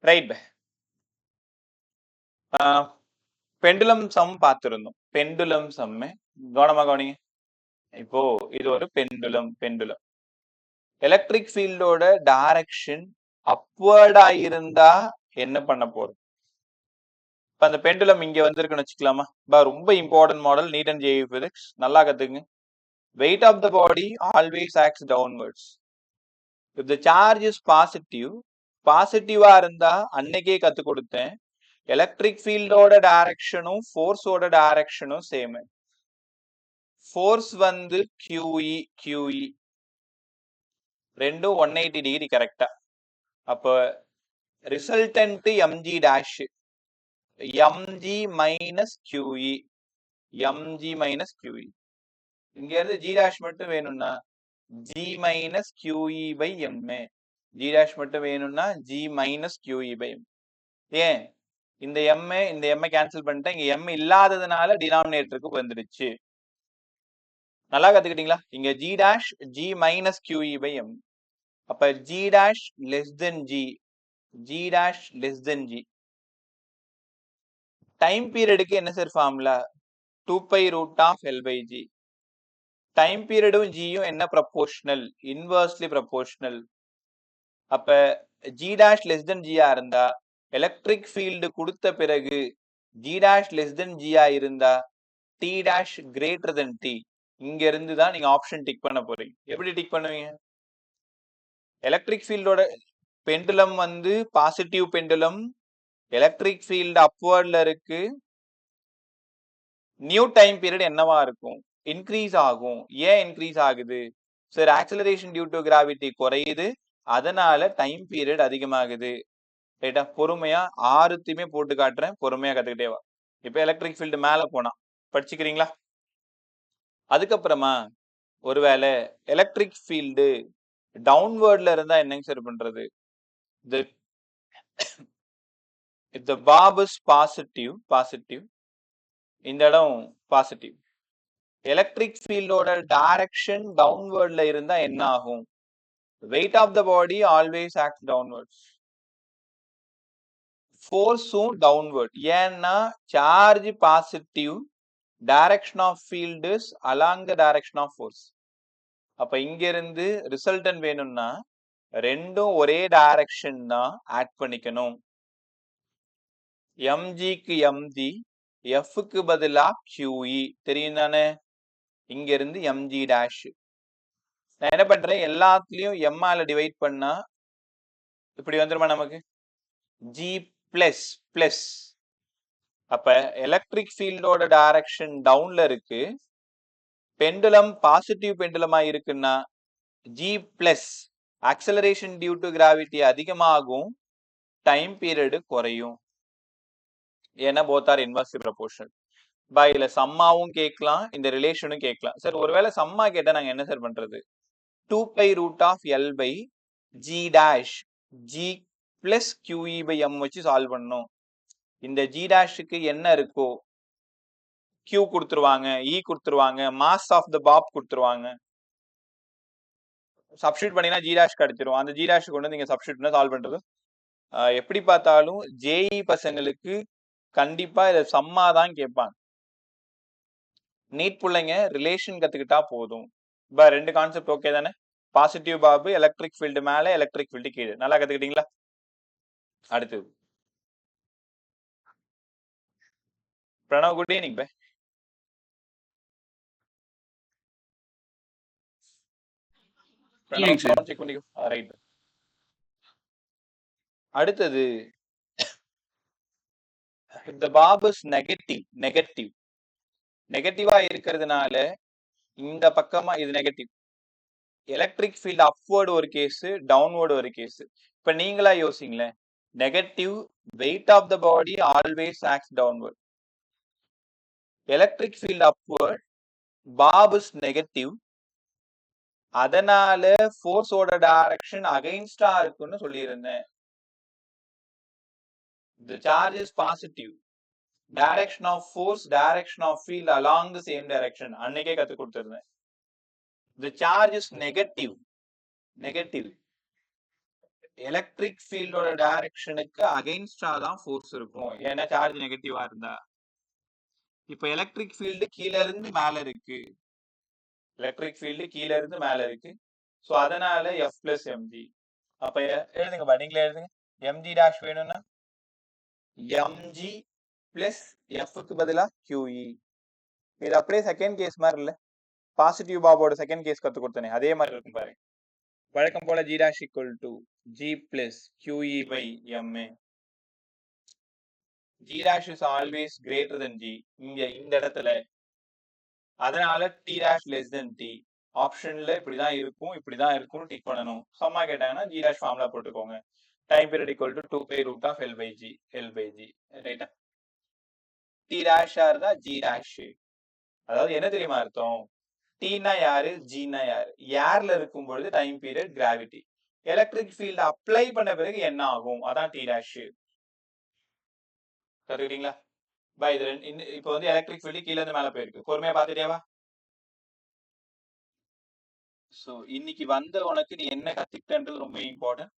Right. Pendulum some பார்த்திருந்தோம். Pendulum சம்மு கவனமா கவனிங்க. இப்போ இது ஒரு பெண்டுலம். எலக்ட்ரிக் ஃபீல்டோட டைரக்ஷன் அப்வர்டா இருந்தா என்ன பண்ண போறோம்? இப்ப அந்த பெண்டுலம் இங்க வந்திருக்குன்னு வச்சுக்கலாமா? ரொம்ப important model, NEET and JEE physics. நல்லா கத்துக்குங்க. Weight of the body always acts downwards. If the charge is positive, பாசிட்டிவா இருந்தா அன்னைக்கே கத்து கொடுத்தேன், எலக்ட்ரிக் ஃபீல்டோட டைரக்ஷனும் ஃபோர்ஸோட டைரக்ஷனும் சேம். ஃபோர்ஸ் வந்து QE ரெண்டும் 180 டிகிரி கரெக்டா. அப்ப resultant mg dash, mg minus QE, mg minus QE. இங்க இருந்து g dash மட்டும் வேணும்னா g minus QE by m. g dash மட்டும் வேணும்னா g minus QE by m. ஏன் இந்த m கேன்சல் பண்ணிட்டேன், இங்க m இல்லாததுனால டினாமினேட்டருக்கு வந்துடுச்சு. நல்லா கத்துக்கிட்டீங்களா? இங்க g dash g minus QE by m. அப்ப g dash less than g dash less than g. Time பீரியடுக்கு என்ன sir formula? 2 pi root of L by g. டைம் பீரியடும் ஜியும் என்ன ப்ரொபோர்ஷனல்? Inversely proportional. அப்ப g dash less than g இருந்தா electric field கொடுத்த பிறகு g dash less than g இருந்தா t dash greater than t. இங்க இருந்து தான் நீங்க ஆப்ஷன் டிக் பண்ண போறீங்க. எப்படி டிக் பண்ணுவீங்க? எலக்ட்ரிக் ஃபீல்டோட பெண்டுலம் வந்து பாசிட்டிவ் பெண்டுலம், எலக்ட்ரிக் ஃபீல்டு அப்வர்ட்ல இருக்கு. நியூ டைம் பீரியட் என்னவா இருக்கும்? இன்க்ரீஸ் ஆகும். ஏன் இன்க்ரீஸ் ஆகுது sir? Acceleration due to gravity குறையுது, அதனால டைம் பீரியட் அதிகமாகுது. ரைட்டா? பொறுமையா ஆறுத்தையுமே போட்டு காட்டுறேன், பொறுமையா கத்துக்கிட்டே வா. இப்ப எலக்ட்ரிக் ஃபீல்டு மேல போனா படிச்சுக்கிறீங்களா? அதுக்கப்புறமா ஒருவேளை எலக்ட்ரிக் ஃபீல்டு டவுன்வர்ட்ல இருந்தா என்னங்க சார் பண்றது? if the bob is positive, இந்த இடம் பாசிட்டிவ், எலக்ட்ரிக் ஃபீல்டோட டைரக்ஷன் டவுன்வர்ட்ல இருந்தா என்ன ஆகும்? weight of the body always acts downwards. ஃபோர்ஸும் டவுன்வர்ட். ஏன்னா charge positive, direction of field is along the direction of force. அப்ப இங்க இருந்து ரிசல்டன் வேணும்னா ரெண்டும் ஒரே டைரக்ஷன் தான் ஆட் பண்ணிக்கணும். mgக்கு mg, fக்கு பதிலா QE தெரியும் தானே? இங்க இருந்து mg dash. நான் என்ன பண்றேன், எல்லாத்துலயும் m ஆல டிவைட் பண்ணா இப்படி வந்துருமா நமக்கு? g plus plus. அப்ப எலக்ட்ரிக் ஃபீல்டோட டைரக்ஷன் டவுன்ல இருக்கு, பெண்டுலம் பாசிட்டிவ் பெண்டுலமா இருக்குன்னா g plus, acceleration due to gravity அதிகமாகும், டைம் பீரியட் குறையும். ஏன்னா போத் ஆர் இன்வெர்ஸ்லி ப்ரொபோர்ஷனல். இதுல சம்மாவும் கேட்கலாம், இந்த ரிலேஷனும் கேட்கலாம். சார் ஒருவேளை சம்மா கேட்டா நாங்க என்ன சார் பண்றது? 2 pi root of L by g dash, g plus QE by m வச்சு சால்வ் பண்ணணும். இந்த g dashக்கு என்ன இருக்கோ Q கொடுத்துருவாங்க, E கொடுத்துருவாங்க, மாஸ் ஆஃப் த பாப் கொடுத்துருவாங்க. சப்ஸ்டியூட் பண்ணினா g dash கிடைச்சிரும். அந்த g dash கொண்டு வந்து நீங்க சப்ஸ்டியூட் பண்ணி சால்வ் பண்றது. எப்படி பார்த்தாலும் ஜேஇ பசங்களுக்கு கண்டிப்பா இத சம்மா தான் கேட்பாங்க. நீட் பிள்ளைங்க ரிலேஷன் கத்துக்கிட்டா போதும். ரெண்டு கான்செப்ட் ஓகே தானே? பாசிட்டிவ் பாபு, எலக்ட்ரிக் ஃபீல்டு மேல, எலக்ட்ரிக் ஃபீல்டு கீழே. நல்லா கத்துக்கிட்டீங்களா? அடுத்தது Pranav, good evening bye. Pranav sound check பண்ணிக்கோ. ரைட். அடுத்தது இந்த பாப் இஸ் நெகட்டிவா இருக்கிறதுனால இந்த பக்கமா இது நெகட்டிவ். எலக்ட்ரிக் ஃபீல்டு அப்வர்டு ஒரு கேஸ், டவுன்வர்டு ஒரு கேஸ். இப்ப நீங்களா யோசிங்களேன், negative, weight of the body always acts downward. Electric field upward, bob is negative, அதனால ஃபோர்ஸோட டைரக்ஷன் அகைன்ஸ்டா இருக்குன்னு சொல்லியிருந்தேன். The charge is positive, direction of force, direction of field along the same direction. அன்னைக்கே கத்து கொடுத்திருந்தேன். The charge is negative, electric ஃபீல்டோட டைரக்ஷனுக்கு அகைன்ஸ்டா தான் ஃபோர்ஸ் இருக்கும், ஏன்னா சார்ஜ் நெகட்டிவா இருந்தா. இப்ப எலக்ட்ரிக் ஃபீல்டு கீழ இருந்து மேல இருக்கு, எலக்ட்ரிக் ஃபீல்டு கீழ இருந்து மேல இருக்கு. சோ அதனால எஃப் பிளஸ் எம்ஜி. அப்ப எழுதுங்க, நீங்களே எழுதுங்க. எம்ஜி டாஷ் வேணும்னா எம்ஜி பிளஸ் எஃப்க்கு பதிலா கியூஇ. இது அப்படியே செகண்ட் கேஸ் மாதிரி இல்ல, பாசிட்டிவ் பாபோட செகண்ட் கேஸ் கத்து கொடுத்தனே அதே மாதிரி இருக்கும் பாருங்க. வழக்கம் போல G dash equal to G plus QE by MA. G dash is always greater than g இங்க இந்த இடத்துல, அதனால t dash less than t. ஆப்ஷன்ல இப்படிதான் இருக்கும், இப்படிதான் இருக்கும் டிக் பண்ணணும். சம்மா கேட்டாங்கன்னா ஜி டாஷ் ஃபார்முலா போட்டுக்கோங்க. Time period equal to 2 pi root of L by g, l by g. ரைட்டா? டி டாஷா இருந்தா ஜி டாஷ். அதாவது என்ன தெரியுமா அர்த்தம்? டீனா யாரு, ஜினா யாரு? ஏர்ல இருக்கும் பொழுது time period gravity. Electric field apply பண்ண பிறகு என்ன ஆகும், அதான் டி டாஷ். கத்துக்கிட்டீங்களா? பை இது இப்போ வந்து எலக்ட்ரிக் ஃபீல்டு கீழ இருந்து மேல போயிருக்கு, பொறுமையா பாத்துட்டேவா? சோ இன்னைக்கு வந்த உனக்கு நீ என்ன கத்துக்கிட்டன்றது ரொம்ப இம்பார்ட்டன்ட்.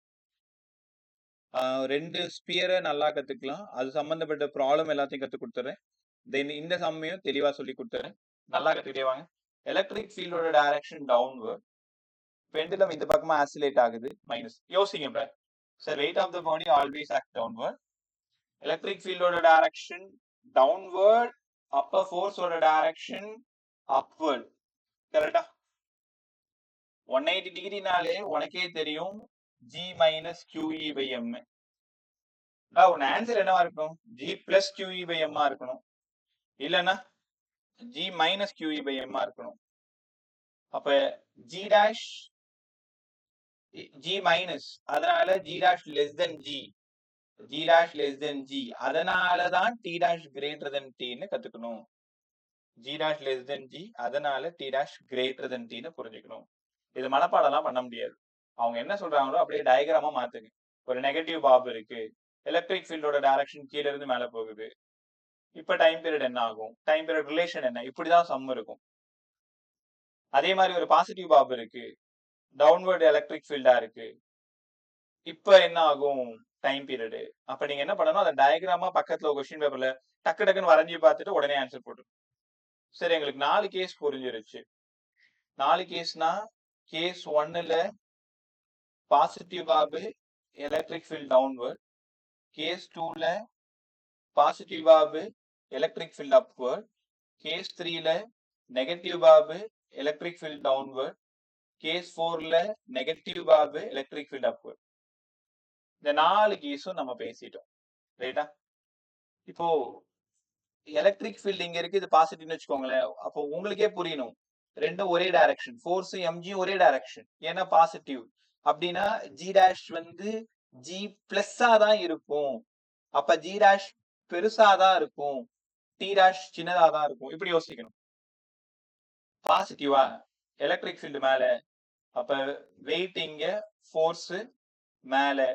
2 ஸ்பியரை நல்லா கத்துக்கலாம், அது சம்பந்தப்பட்ட ப்ராப்ளம் எல்லாத்தையும் கத்து கொடுத்துறேன். தென் இந்த சம்மையும் தெளிவா சொல்லி கொடுத்துறேன், நல்லா கத்துக்கிட்டே வாங்க. எலக்ட்ரிக் ஃபீல்டோட டைரக்ஷன் டவுன்வர்ட், பெண்டுலம் இந்த பக்கமா ஆசிலேட் ஆகுது மைனஸ். யோசிங்க sir, weight of the body always act downward. Electric ஃபீல்டோட டைரக்ஷன் டவுன்வர்ட், அப்ப ஃபோர்ஸோட டைரக்ஷன் அப்வர்ட். கரெக்டா? 180 டிகிரினாலே உனக்கே தெரியும் G minus QE by M. உன் ஆன்சர் என்னவா இருக்கணும்? ஜி பிளஸ் கியூஇ பை எம்மா இருக்கணும், இல்லைன்னா ஜி மைனஸ் கியூஇ பை எம்மா இருக்கணும். அப்ப ஜி டாஷ் ஜி மைனஸ், அதனால G dash less than G, G dash less than G, அதனாலதான் டி டாஷ் கிரேட்டர் தென் டின்னு கத்துக்கணும். G dash less than G, அதனால டி டாஷ் கிரேட்டர் தென் டின்னு புரிஞ்சுக்கணும். இது மனப்பாடம்லாம் பண்ண முடியாது, அவங்க என்ன சொல்றாங்களோ அப்படியே டயக்ராமா மாத்துங்க. ஒரு நெகட்டிவ் பாப் இருக்கு, எலக்ட்ரிக் ஃபீல்டோட டைரக்ஷன் கீழ இருந்து மேல போகுது, இப்ப டைம் பீரியட் என்ன ஆகும், டைம் பீரியட் ரிலேஷன் என்ன, இப்படிதான் சம் இருக்கும். அதே மாதிரி ஒரு பாசிட்டிவ் பாப் இருக்கு, டவுன்வர்ட் எலக்ட்ரிக் ஃபீல்டா இருக்கு, இப்ப என்ன ஆகும் டைம் பீரியட். அப்ப நீங்க என்ன பண்ணணும், அந்த டயக்ராமா பக்கத்துல கொஸ்டின் பேப்பர்ல டக்கு டக்குன்னு வரைஞ்சி பார்த்துட்டு உடனே ஆன்சர் போட்டு. சரி, எங்களுக்கு 4 கேஸ் புரிஞ்சிருச்சு. 4 கேஸ்னா, கேஸ் 1ல positive bob electric field downward, case 2ல positive bob electric field upward, case 3ல negative bob electric field downward, case 4ல negative bob electric field upward. இந்த 4 கேஸும் நம்ம பேசிட்டோம். ரைட்டா? இப்போ எலக்ட்ரிக் ஃபீல்ட் இங்க இருக்கு, இது பாசிட்டிவ்னு வச்சுக்கோங்களேன். அப்போ உங்களுக்கே புரியணும், ரெண்டும் ஒரே டைரக்ஷன், ஃபோர்ஸ் எம்ஜி ஒரே டைரக்ஷன், ஏன்னா பாசிட்டிவ். அப்படின்னா ஜி டாஷ் வந்து ஜி பிளஸ்ஸா தான் இருக்கும், அப்ப ஜி டாஷ் பெருசா தான் இருக்கும், டி டாஷ் சின்னதா தான் இருக்கும். இப்படி யோசிக்கணும். பாசிட்டிவா எலக்ட்ரிக் ஃபீல்டு மேல, அப்ப வெயிட் இங்க, ஃபோர்ஸ் மேல,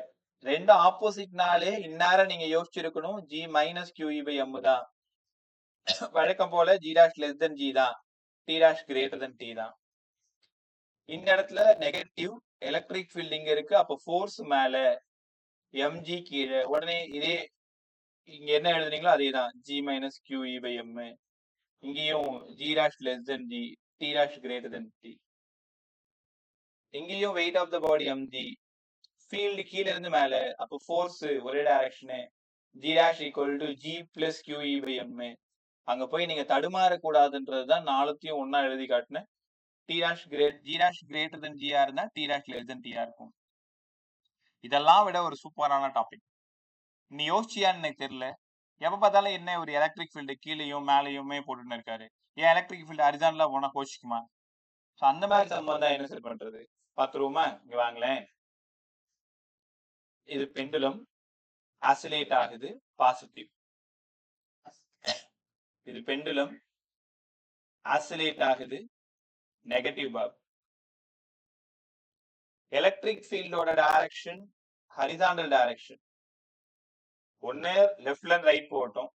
ரெண்டு ஆப்போசிட்னாலே இந்நேரம் நீங்க யோசிச்சிருக்கணும் G minus QE by M தான். வழக்கம் போல G dash less than G தான், T dash greater than T தான். இந்த இடத்துல நெகட்டிவ் எலக்ட்ரிக் ஃபீல்ட் இங்க இருக்கு, அப்ப ஃபோர்ஸ் மேல, எம்ஜி கீழே. உடனே இதே இங்க என்ன எழுதுனீங்களோ அதே தான், G minus QE by M. இங்கேயும் G dash less than G, T dash greater than T. இங்கேயும் weight of the body MG, field கீழ இருந்து மேல, அப்ப ஃபோர்ஸ் ஒரே டைரக்ஷனு, G dash equal to G plus QE by M. அங்க போய் நீங்க தடுமாற கூடாதுன்றதுதான் நாலுத்தையும் ஒன்னா எழுதி காட்டினேன். T dash G dash greater than ஜியா இருந்தா டி டாஷ் லெஸ் தென் டியா இருக்கும். இதெல்லாம் விட ஒரு சூப்பரான டாபிக். நீ யோசிச்சியான்னு எனக்கு தெரியல, எப்ப பார்த்தாலும் என்ன ஒரு எலக்ட்ரிக் ஃபீல்டு கீழேயும் மேலேயுமே போட்டுன்னு இருக்காரு, ஏன் எலக்ட்ரிக் ஃபீல்டு ஹரிசான்டலா போனா கோச்சிக்குமா? அந்த மாதிரி சம்பந்தம் என்ன சார் பண்றது, பாத்துருவோமா? இங்க வாங்களேன். இது பெண்டுலம் ஆசிலேட் ஆகுது, பாசிட்டிவ். இது பெண்டுலம் ஆசிலேட் ஆகுது, நெகட்டிவ் பாப். எலக்ட்ரிக் ஃபீல்டோட டைரக்ஷன் ஹரிசாண்டல் டைரக்ஷன். ஒன்னு லெஃப்ட்ல இருந்து ரைட் போகட்டும்,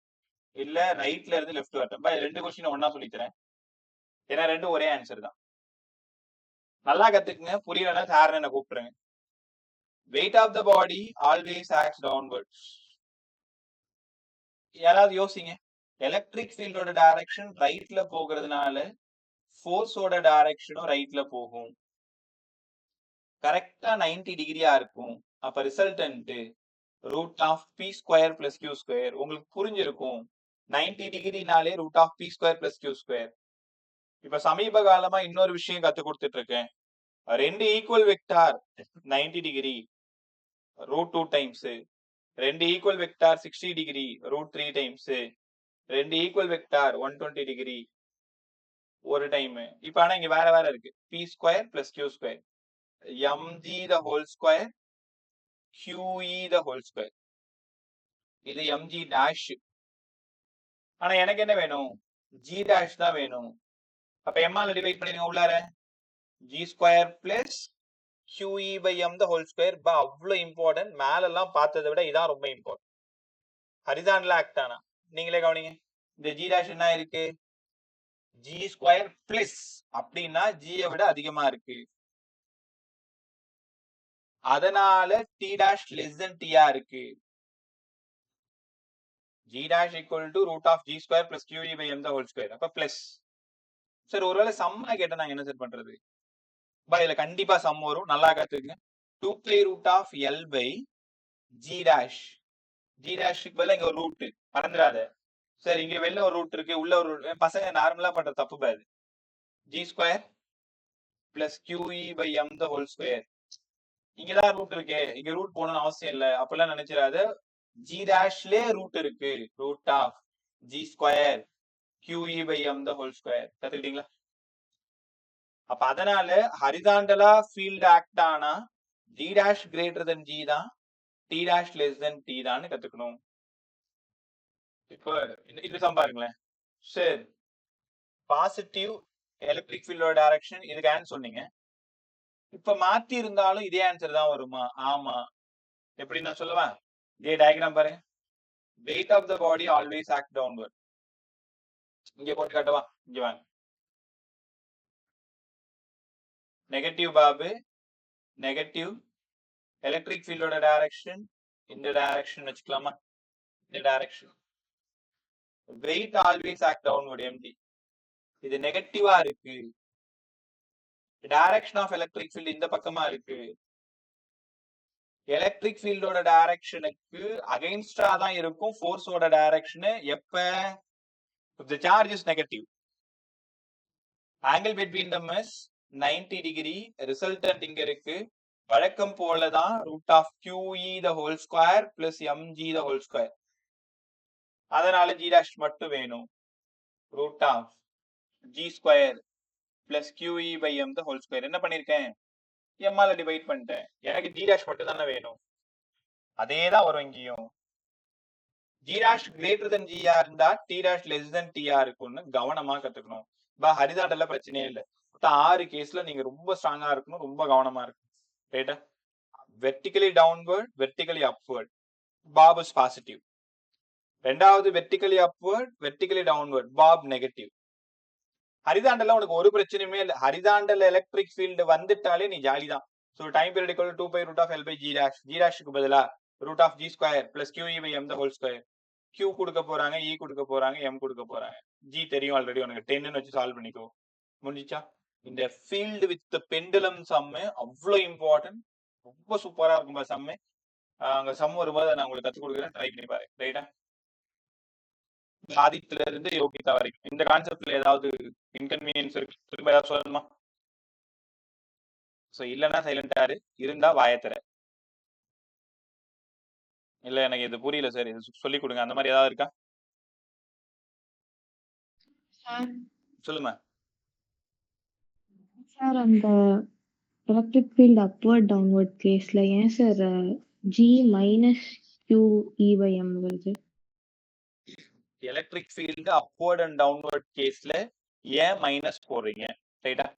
இல்ல ரைட்ல இருந்து லெஃப்ட் வரட்டும். ரெண்டு கொஸ்டின் ஒன்னா சொல்லித்தரேன், ஏன்னா ரெண்டும் ஒரே ஆன்சர் தான். நல்லா கத்துக்குங்க, புரியலன்னா சார் என்ன கூப்பிட்டுருங்க. weight of the body always acts downwards. யாராவது யோசிங்க, எலக்ட்ரிக் ஃபீல்டோட டைரக்ஷன் ரைட்ல போகிறதுனால ஃபோர்ஸோட டைரக்ஷனும் ரைட்ல போகும். கரெக்டா 90 டிகிரியா இருக்கும். அப்ப resultant root of P square plus Q square. உங்களுக்கு புரிஞ்சிருக்கும் 90 டிகிரினாலே root of P square plus Q square. இப்ப சமீப காலமா இன்னொரு விஷயம் கத்து கொடுத்துட்டு இருக்கேன். ரெண்டு equal vector 90 degree root 2 times, ரெண்டு equal vector 60 degree root 3 times, ரெண்டு ஈக்குவல் வெக்டார் 120 டிகிரி ஒரு டைம். இப்ப ஆனா இங்க வேற வேற இருக்கு. P square plus Q square, MG the whole square, QE the whole square. இது எம்ஜி டேஷ். ஆனா எனக்கு என்ன வேணும்? ஜி டேஷ் தான் வேணும். அப்ப எம்மால டிவைட் பண்ணிடுங்க உள்ளார. G square plus QE by m the whole square. அவ்வளவு இம்பார்ட்டன்ட். மேல எல்லாம் பார்த்ததை விட இதான் ரொம்ப இம்பார்ட்டன்ட். ஹரிசாண்டல் ஆக்ட் ஆனா நீங்களே கவனிங்க. இந்த ஜி டேஷ் என்ன இருக்கு? ஜி ஸ்கொயர் பிளஸ் அப்படின்னா ஜியை விட அதிகமா இருக்கு. அதனால டி டேஷ் லெஸ் தென் டியா இருக்கு. G dash equal to root of G square plus QE by m the whole square. அப்ப பிளஸ். சார் ஒருவேளை சம்மா கேட்டா நாங்க என்ன சார் பண்றது? இதுல கண்டிப்பா சம் வரும், நல்லா கத்துக்குங்க. 2 root of L by G dash. G டேஷுக்கு பதிலா இங்க ஒரு ரூட் மறந்துடாத. சரி, இங்க வெளில ஒரு ரூட் இருக்கு, உள்ள ஒரு ரூட். பசங்க நார்மலா பண்ற தப்பு பாது. G square plus QE by m the whole square. இங்கதான் ரூட் இருக்கு, இங்க ரூட் போகணும்னு அவசியம் இல்ல. அப்பெல்லாம் நினைச்சிடாத. ஜி டேஷ்ல ரூட் இருக்கு. Root of G square QE by m the whole square. கத்துக்கிட்டீங்களா? அப்ப அதனால ஹரிசாண்டலா ஃபீல்ட் ஆக்ட் ஆனா G dash greater than G தான், T dash less than T தான் கத்துக்கணும். இப்போ இது சம்பாருங்களேன். சரி, பாசிட்டிவ் எலக்ட்ரிக் ஃபீல்டோட டைரக்ஷன் இதுக்கு ஆன்சர் சொன்னீங்க. இப்ப மாத்தி இருந்தாலும் இதே ஆன்சர் தான் வருமா? ஆமா. எப்படி நான் சொல்லுவேன்? இதே டயக்ராம் பாருங்க. weight of the body always act downward. இங்க போட்டு காட்டவா? இங்க வாங்க. நெகட்டிவ் பாபு, நெகட்டிவ் எலக்ட்ரிக் ஃபீல்டோட டைரக்ஷன் இந்த டைரக்ஷன் வச்சுக்கலாமா? இந்த direction. weight always act downward MD. இது நெகட்டிவா இருக்கு. டைரக்ஷன் ஆஃப் எலக்ட்ரிக் ஃபீல்ட் இந்த பக்கமா இருக்கு. எலக்ட்ரிக் ஃபீல்டோட டைரக்ஷனுக்கு அகைன்ஸ்டா தான் இருக்கும் ஃபோர்ஸோட டைரக்ஷன். எப்ப the charge is negative, angle between them is 90 degree. Resultant இங்க இருக்கு. வழக்கம் போலதான் root of QE the whole square plus mg the whole square. அதனால g dash மட்டும் வேணும். Root of g square plus QE by m the whole square. என்ன பண்ணிருக்கேன்? m ஆல டிவைட் பண்ணிட்டேன். எனக்கு g dash மட்டும் தானே வேணும். அதேதான் வரும் இங்கேயும். g dash greater than g இருந்தா t dash less than t இருக்கும்னு கவனமா கத்துக்கணும். ஹரிசாண்டல்ல பிரச்சனையே இல்லை. 6 கேஸ்ல நீங்க ரொம்ப ஸ்ட்ராங்கா இருக்கணும், ரொம்ப கவனமா இருக்கணும். ரைட்டா? Vertically downward, vertically upward, bob is positive. ரெண்டாவது vertically upward, vertically downward, bob negative. ஹரிசாண்டல்ல உனக்கு ஒரு பிரச்சனையுமே இல்லை. ஹரிசாண்டல் எலக்ட்ரிக் ஃபீல்டு வந்துட்டாலே நீ ஜாலி தான். So time period equal 2 root of L by G dash. G டேஷுக்கு பதிலா root of G square plus QE by m the whole square. Q கொடுக்க போறாங்க, E கொடுக்க போறாங்க, M கொடுக்க போறாங்க. G தெரியும் ஆல்ரெடி உனக்கு. 10 வச்சு சால்வ் பண்ணிக்கோ. முடிஞ்சிச்சா? இந்த ஃபீல்டு வித் பெண்டுலம் சம்மு அவ்வளவு இம்பார்ட்டன்ட். ரொம்ப சூப்பரா இருக்கும் சம்மு. அங்க சம் வரும்போது நான் உங்களுக்கு கற்றுக் கொடுக்குறேன், ட்ரை பண்ணி பாருங்க. ரைட்டா? ஆதித்யில இருந்து யோகிதா வரைக்கும் இந்த கான்செப்ட்ல ஏதாவது இன்கன்வீனியன்ஸ் இருக்கு? திரும்ப ஏதாவது சொல்லணுமா? ஸோ இல்லைன்னா சைலண்டா இரு, இருந்தா வாயத்தர. இல்ல எனக்கு இது புரியல சார், இது சொல்லி கொடுங்க. அந்த மாதிரி ஏதாவது இருக்கா? சொல்லுமா சார். அந்த எலக்ட்ரிக் ஃபீல்ட் அப்வர்ட் டவுன்வர்ட் கேஸ்ல ஏன் sir G minus QE by m வருது? Electric field upward and downward கேஸ்ல ஏன் மைனஸ் போடுறீங்க? ரைட்டா?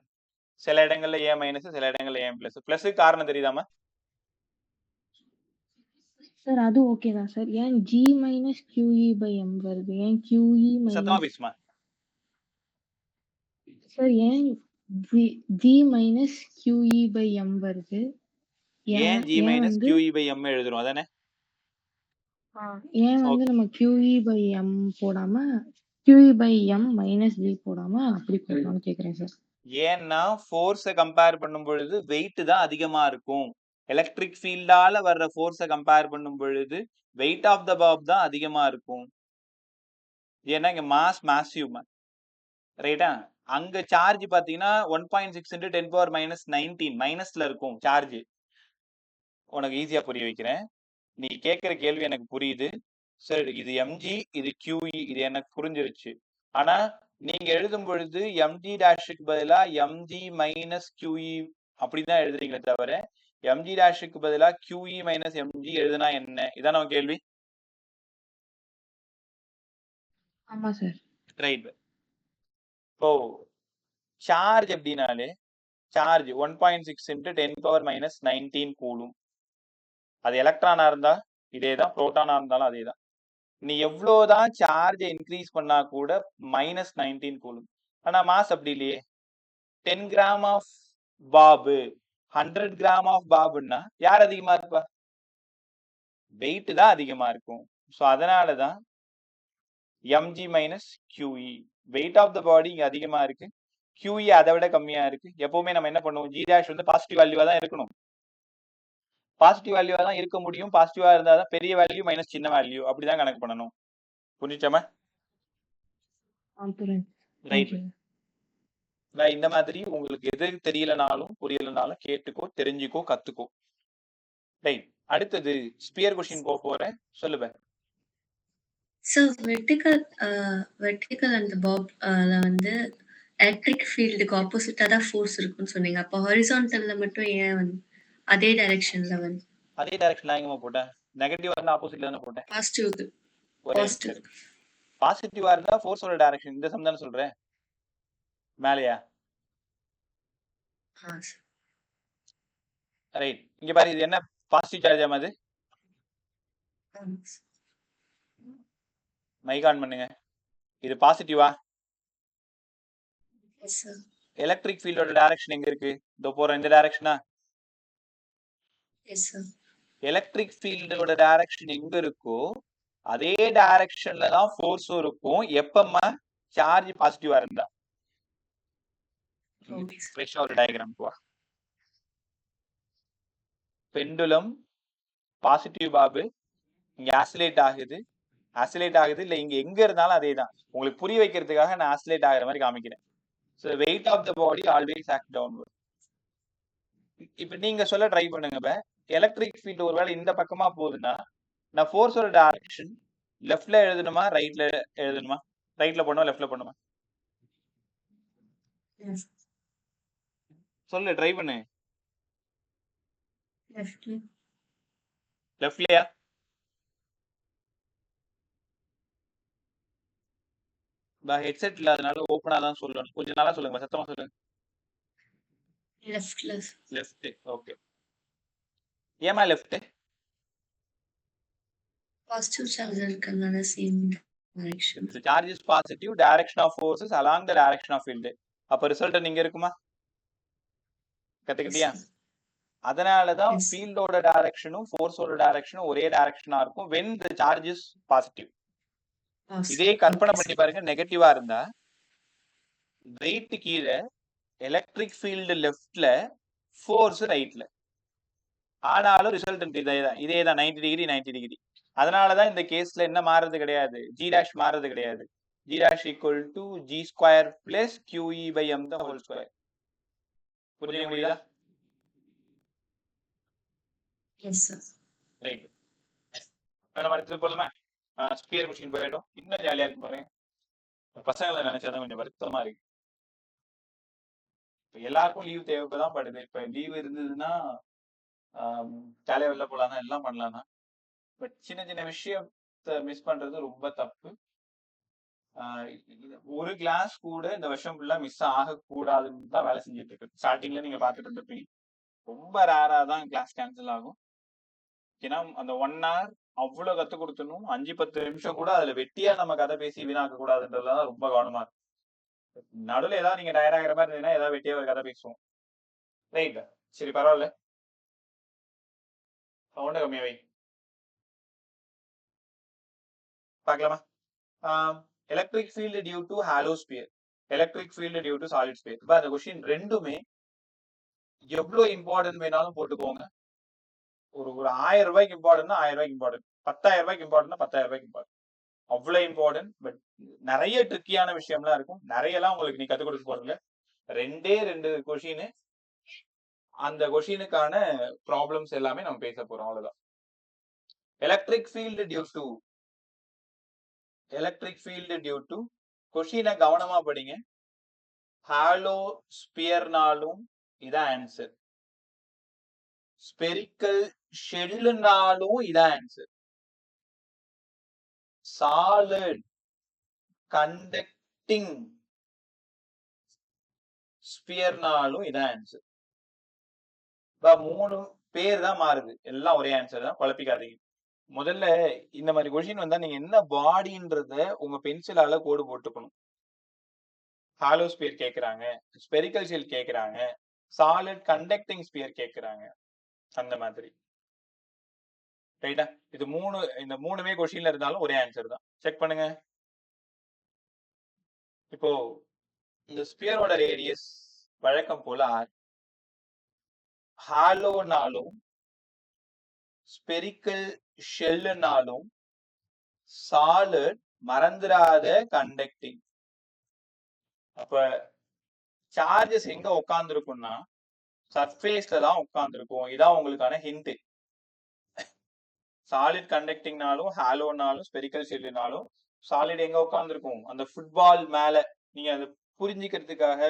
சில இடங்கள்ல ஏன் மைனஸ், சில இடங்கள்ல ஏன் பிளஸ். பிளஸ்க்கு காரணம் தெரியுதாமா? சார் அது ஓகே தான் சார். ஏன் G minus QE by m வருது? ஏன் QE சத்தமா மைனஸ் பேசுமா சார்? ஏன் G minus QE by m வருது? ஏன் ஜி ஏன் மைனஸ் வந்து கியூஇ பை எம் எழுதுறோம் அதானே? ஏன் வந்து ஓகே. நம்ம QE by M போடாம QE by M minus G போடாம அப்படி போடலாம்னு கேக்குறேன் சார். ஏன்னா ஃபோர்ஸை கம்பேர் பண்ணும் பொழுது வெயிட் தான் அதிகமா இருக்கும். எலக்ட்ரிக் ஃபீல்டால வர்ற ஃபோர்ஸை கம்பேர் பண்ணும் பொழுது வெயிட் ஆஃப் த பாப் தான் அதிகமா இருக்கும். ஏன்னா இங்க மாஸ் மேசிவ் ரைட்டா? அங்க சார்ஜ் பாத்தீங்கன்னா 1.6 into 10 power minus 19 மைனஸ்ல இருக்கும் சார்ஜ். உனக்கு ஈஸியா புரிய வைக்கிறேன். நீ கேட்கிற கேள்வி எனக்கு புரியுது. சரி, இது எம்ஜி, இது கியூஇ, இது எனக்கு புரிஞ்சிருச்சு. ஆனா நீங்க எழுதும் பொழுது எம்ஜி டேஷுக்கு பதிலா எம்ஜி மைனஸ் கியூஇ அப்படிதான் எழுதுறீங்களே தவிர எம்ஜி டேஷுக்கு பதிலா கியூஇ மைனஸ் எம்ஜி எழுதுனா என்ன? இதான் நம்ம கேள்வி. ஆமா சார். ரைட். இப்போ சார்ஜ் எப்படினாலே charge 1.6 into 10 power minus 19 coulomb. அது எலக்ட்ரானா இருந்தா இதேதான், புரோட்டானா இருந்தாலும் அதேதான். நீ எவ்வளவுதான் சார்ஜ் இன்க்ரீஸ் பண்ணா கூட மைனஸ் 19 கூலும். ஆனா மாஸ் அப்படி இல்லையே. 10 gram of bob 100 gram of பாபுன்னா யார் அதிகமா இருப்பா? வெயிட் தான் அதிகமா இருக்கும். ஸோ அதனாலதான் MG minus QE. Weight of the body இங்க அதிகமா இருக்கு, கியூஇ அதை விட கம்மியா இருக்கு. எப்பவுமே நம்ம என்ன பண்ணுவோம், ஜி டேஷ் வந்து பாசிட்டிவ் வேல்யூவா தான் இருக்கணும். பாசிட்டிவ் வேல்யூவா தான் இருக்க முடியும். பாசிட்டிவா இருந்தாதான் பெரிய வேல்யூ மைனஸ் சின்ன வேல்யூ, அப்படிதான் கணக்கு பண்ணணும். புரிஞ்சுச்சாம? ரைட். இந்த மாதிரி உங்களுக்கு எது தெரியலனாலும் புரியலனாலும் கேட்டுக்கோ, தெரிஞ்சுக்கோ, கத்துக்கோ. ரைட். அடுத்தது ஸ்பியர் கொஸ்டின் போக போறேன். சொல்லுவ. ஸோ வெர்டிக்கல் அந்த பாப் வந்து எலக்ட்ரிக் ஃபீல்டுக்கு ஆப்போசிட்டா தான் ஃபோர்ஸ் இருக்குன்னு சொன்னீங்க. அப்போ ஹாரிசான்டல்ல மட்டும் ஏன் வந்து அதே டைரக்ஷன்ல வந்து? அதே டைரக்ஷன்ல எங்கமா போட்டேன்? நெகட்டிவா இருந்தா ஆப்போசிட்ல தானே போட்டேன். பாசிட்டிவ்க்கு. பாசிட்டிவ். பாசிட்டிவா இருந்தா ஃபோர்ஸோட டைரக்ஷன் இந்த சம் தானே சொல்றேன். மேலையா? ரைட். இங்க பாரு, இது என்ன பாசிட்டிவ் சார்ஜ் ஆமாது? மைக் ஆன் பண்ணுங்க. இது பாசிட்டிவா? எலக்ட்ரிக் ஃபீல்டோட டைரக்ஷன் எங்க இருக்கு? இதோ போற இந்த டைரக்ஷனா? எலக்ட்ரிக் ஃபீல்டோட டைரக்ஷன் எங்க இருக்கோ அதே டைரக்ஷன்ல தான் ஃபோர்ஸும் இருக்கும். எப்பமா சார்ஜ் பாசிட்டிவா இருந்தா. ஃப்ரெஷ்ஷா ஒரு டயகிராம் வா. பெண்டுலம் பாசிட்டிவ் பாபு இங்க ஆசிலேட் ஆகுது. ஆசிலேட் ஆகுது இல்ல, இங்க எங்க இருந்தாலும் அதே தான். உங்களுக்கு புரிய வைக்கிறதுக்காக நான் ஆசிலேட் ஆகிற மாதிரி காமிக்கிறேன். So weight of the body always act downward. இப்ப நீங்க சொல்ல ட்ரை பண்ணுங்க. எலக்ட்ரிக் ஃபீல்ட் ஒருவேளை இந்த பக்கமா போகுதுன்னா நான் ஃபோர்ஸோட டைரக்ஷன் லெஃப்ட்ல எழுதணுமா ரைட்ல எழுதணுமா? ரைட்ல போடணுமா லெஃப்ட்ல போடணுமா? சொல்லு, ட்ரை பண்ணு. லெஃப்ட்லயா? ஹெட்செட் இல்லாதனால ஓப்பனா தான் சொல்லணும். கொஞ்சம் நல்லா சொல்லுங்க, சத்தமா சொல்லுங்க. லெஃப்ட். ஓகே. ஏமா லெஃப்ட்? பாசிட்டிவ் சார்ஜ் இருக்கறனால same direction. The charge is positive, direction of force is along the direction of field. அப்ப ரிசல்ட் இங்க இருக்குமா? கத்துக்கிட்டியா? அதனாலதான் ஃபீல்டோட டைரக்ஷனும் ஃபோர்ஸோட டைரக்ஷனும் ஒரே டைரக்ஷனா இருக்கும் when the charge is positive. இதே கற்பனை பண்ணி பாருங்க, நெகட்டிவா இருந்தா வெயிட் கீழே, எலக்ட்ரிக் ஃபீல்டு லெஃப்ட்ல, ஃபோர்ஸ் ரைட்ல. ஆனாலும் ரிசல்ட் இதேதான் 90 டிகிரி 90 டிகிரி. அதனாலதான் இந்த கேஸ்ல என்ன மாறுறது கிடையாது, ஜி டேஷ் மாறுறது கிடையாது. G dash equal to g square plus QE by m the whole square. புரிஞ்சுக்க முடியுதா? ரைட். நம்ம அடுத்து போலாமா? ஸ்பியர் கொஸ்டின் போயிடும். இன்னும் ஜாலியா இருக்கு பாருங்க. பசங்களை நினைச்சாதான் கொஞ்சம் வருத்தமா இருக்கு. எல்லாருக்கும் லீவ் தேவைதான் படுது. இப்ப லீவ் இருந்ததுன்னா ஜாலியா வெளில போலாம், எல்லாம் பண்ணலாம். பட் சின்ன சின்ன விஷயத்தை மிஸ் பண்றது ரொம்ப தப்பு. ஒரு கிளாஸ் கூட இந்த வருஷம் ஃபுல்லா மிஸ் ஆகக்கூடாதுன்னு தான் வேலை செஞ்சுட்டு இருக்கு. ஸ்டார்டிங்ல நீங்க பாத்துட்டு இருப்பீங்க, ரொம்ப ரேரா தான் கிளாஸ் கேன்சல் ஆகும். ஏன்னா அந்த 1 hour அவ்வளவு கத்து கொடுத்தணும். 5-10 நிமிஷம் கூட அதுல வெட்டியா நம்ம கதை பேசி வீணாக்க கூடாதுன்றதுலாம் ரொம்ப கவனமா இருக்கு. நடுவில் ஏதாவது நீங்க டயர்ட் ஆகிற மாதிரி இருந்தீங்கன்னா ஏதாவது வெட்டியா ஒரு கதை பேசுவோம். ரைட். சரி, பரவாயில்ல. சவுண்ட கம்மியா வை. பார்க்கலாமா? Electric field due to hollow sphere, electric field due to solid sphere. இப்போ அந்த கொஸ்டின் ரெண்டுமே எவ்வளவு இம்பார்ட்டன்ட் வேணாலும் போட்டுக்கோங்க. ஒரு 1000 ரூபாய்க்கு இம்பார்ட்டன்ட்னா 1000 ரூபாய்க்கு இம்பார்ட்டன்ட், 10,000 ரூபாய்க்கு இம்பார்ட்டன்ட்னா 10,000 ரூபாய்க்கு இம்பார்ட்டன்ட். அவ்வளவு இம்பார்ட்டன்ட். பட் நிறைய ட்ரிக்கியான விஷயம்லாம் இருக்கும். நிறைய எல்லாம் உங்களுக்கு நீ கத்துக் கொடுக்க போறதுல 2 கொஸ்டின், அந்த கொஸ்டினுக்கான ப்ராப்ளம்ஸ் எல்லாமே நம்ம பேச போறோம். அவ்வளவுதான். எலக்ட்ரிக் ஃபீல்டு டியூ டு கொஸ்டினை கவனமா படிங்க. ஹாலோ ஸ்பியர்னாலும் இதான் ஆன்சர், ஸ்பெரிக்கல் ஷெல்லுனாலும் இதான் ஆன்சர், சாலிட் கண்டக்டிங் ஸ்பியர்னாலும் இதான் ஆன்சர். 3 பேர் தான் மாறுது, எல்லாம் ஒரே ஆன்சர் தான், குழப்பிக்காதீங்க. முதல்ல இந்த மாதிரி கொஸ்டின் வந்தா நீங்க என்ன பாடின்றத உங்க பென்சிலால கோடு போட்டுக்கணும். ஹாலோ ஸ்பியர் கேக்குறாங்க, ஸ்பெரிக்கல் ஷெல் கேக்குறாங்க, சாலிட் கண்டக்டிங் ஸ்பியர் கேக்குறாங்க, அந்த மாதிரி. ரைட்டா? இது இந்த 3மே கொஸ்டின்ல இருந்தாலும் ஒரே ஆன்சர் தான். செக் பண்ணுங்க. இப்போ இந்த ஸ்பியரோட ரேடியஸ் வழக்கம் போல r, ஹாலோனாலும் ஸ்பெரிக்கல் ஷெல்லுனாலும் சாலிட் மறந்துடாத கண்டக்டிங். அப்ப சார்ஜஸ் எங்க உட்கார்ந்துருக்கும்னா சர்ஃபேஸ்ல தான் உட்கார்ந்துருக்கும். இதான் உங்களுக்கான ஹிண்ட். சாலிட் கண்டக்டிங்னாலும் ஹாலோனாலும் ஸ்பெரிக்கல் ஷெல்லுனாலும் சாலிட் எங்க உட்கார்ந்துருக்கும்? அந்த ஃபுட்பால் மேல. நீங்க அதை புரிஞ்சுக்கிறதுக்காக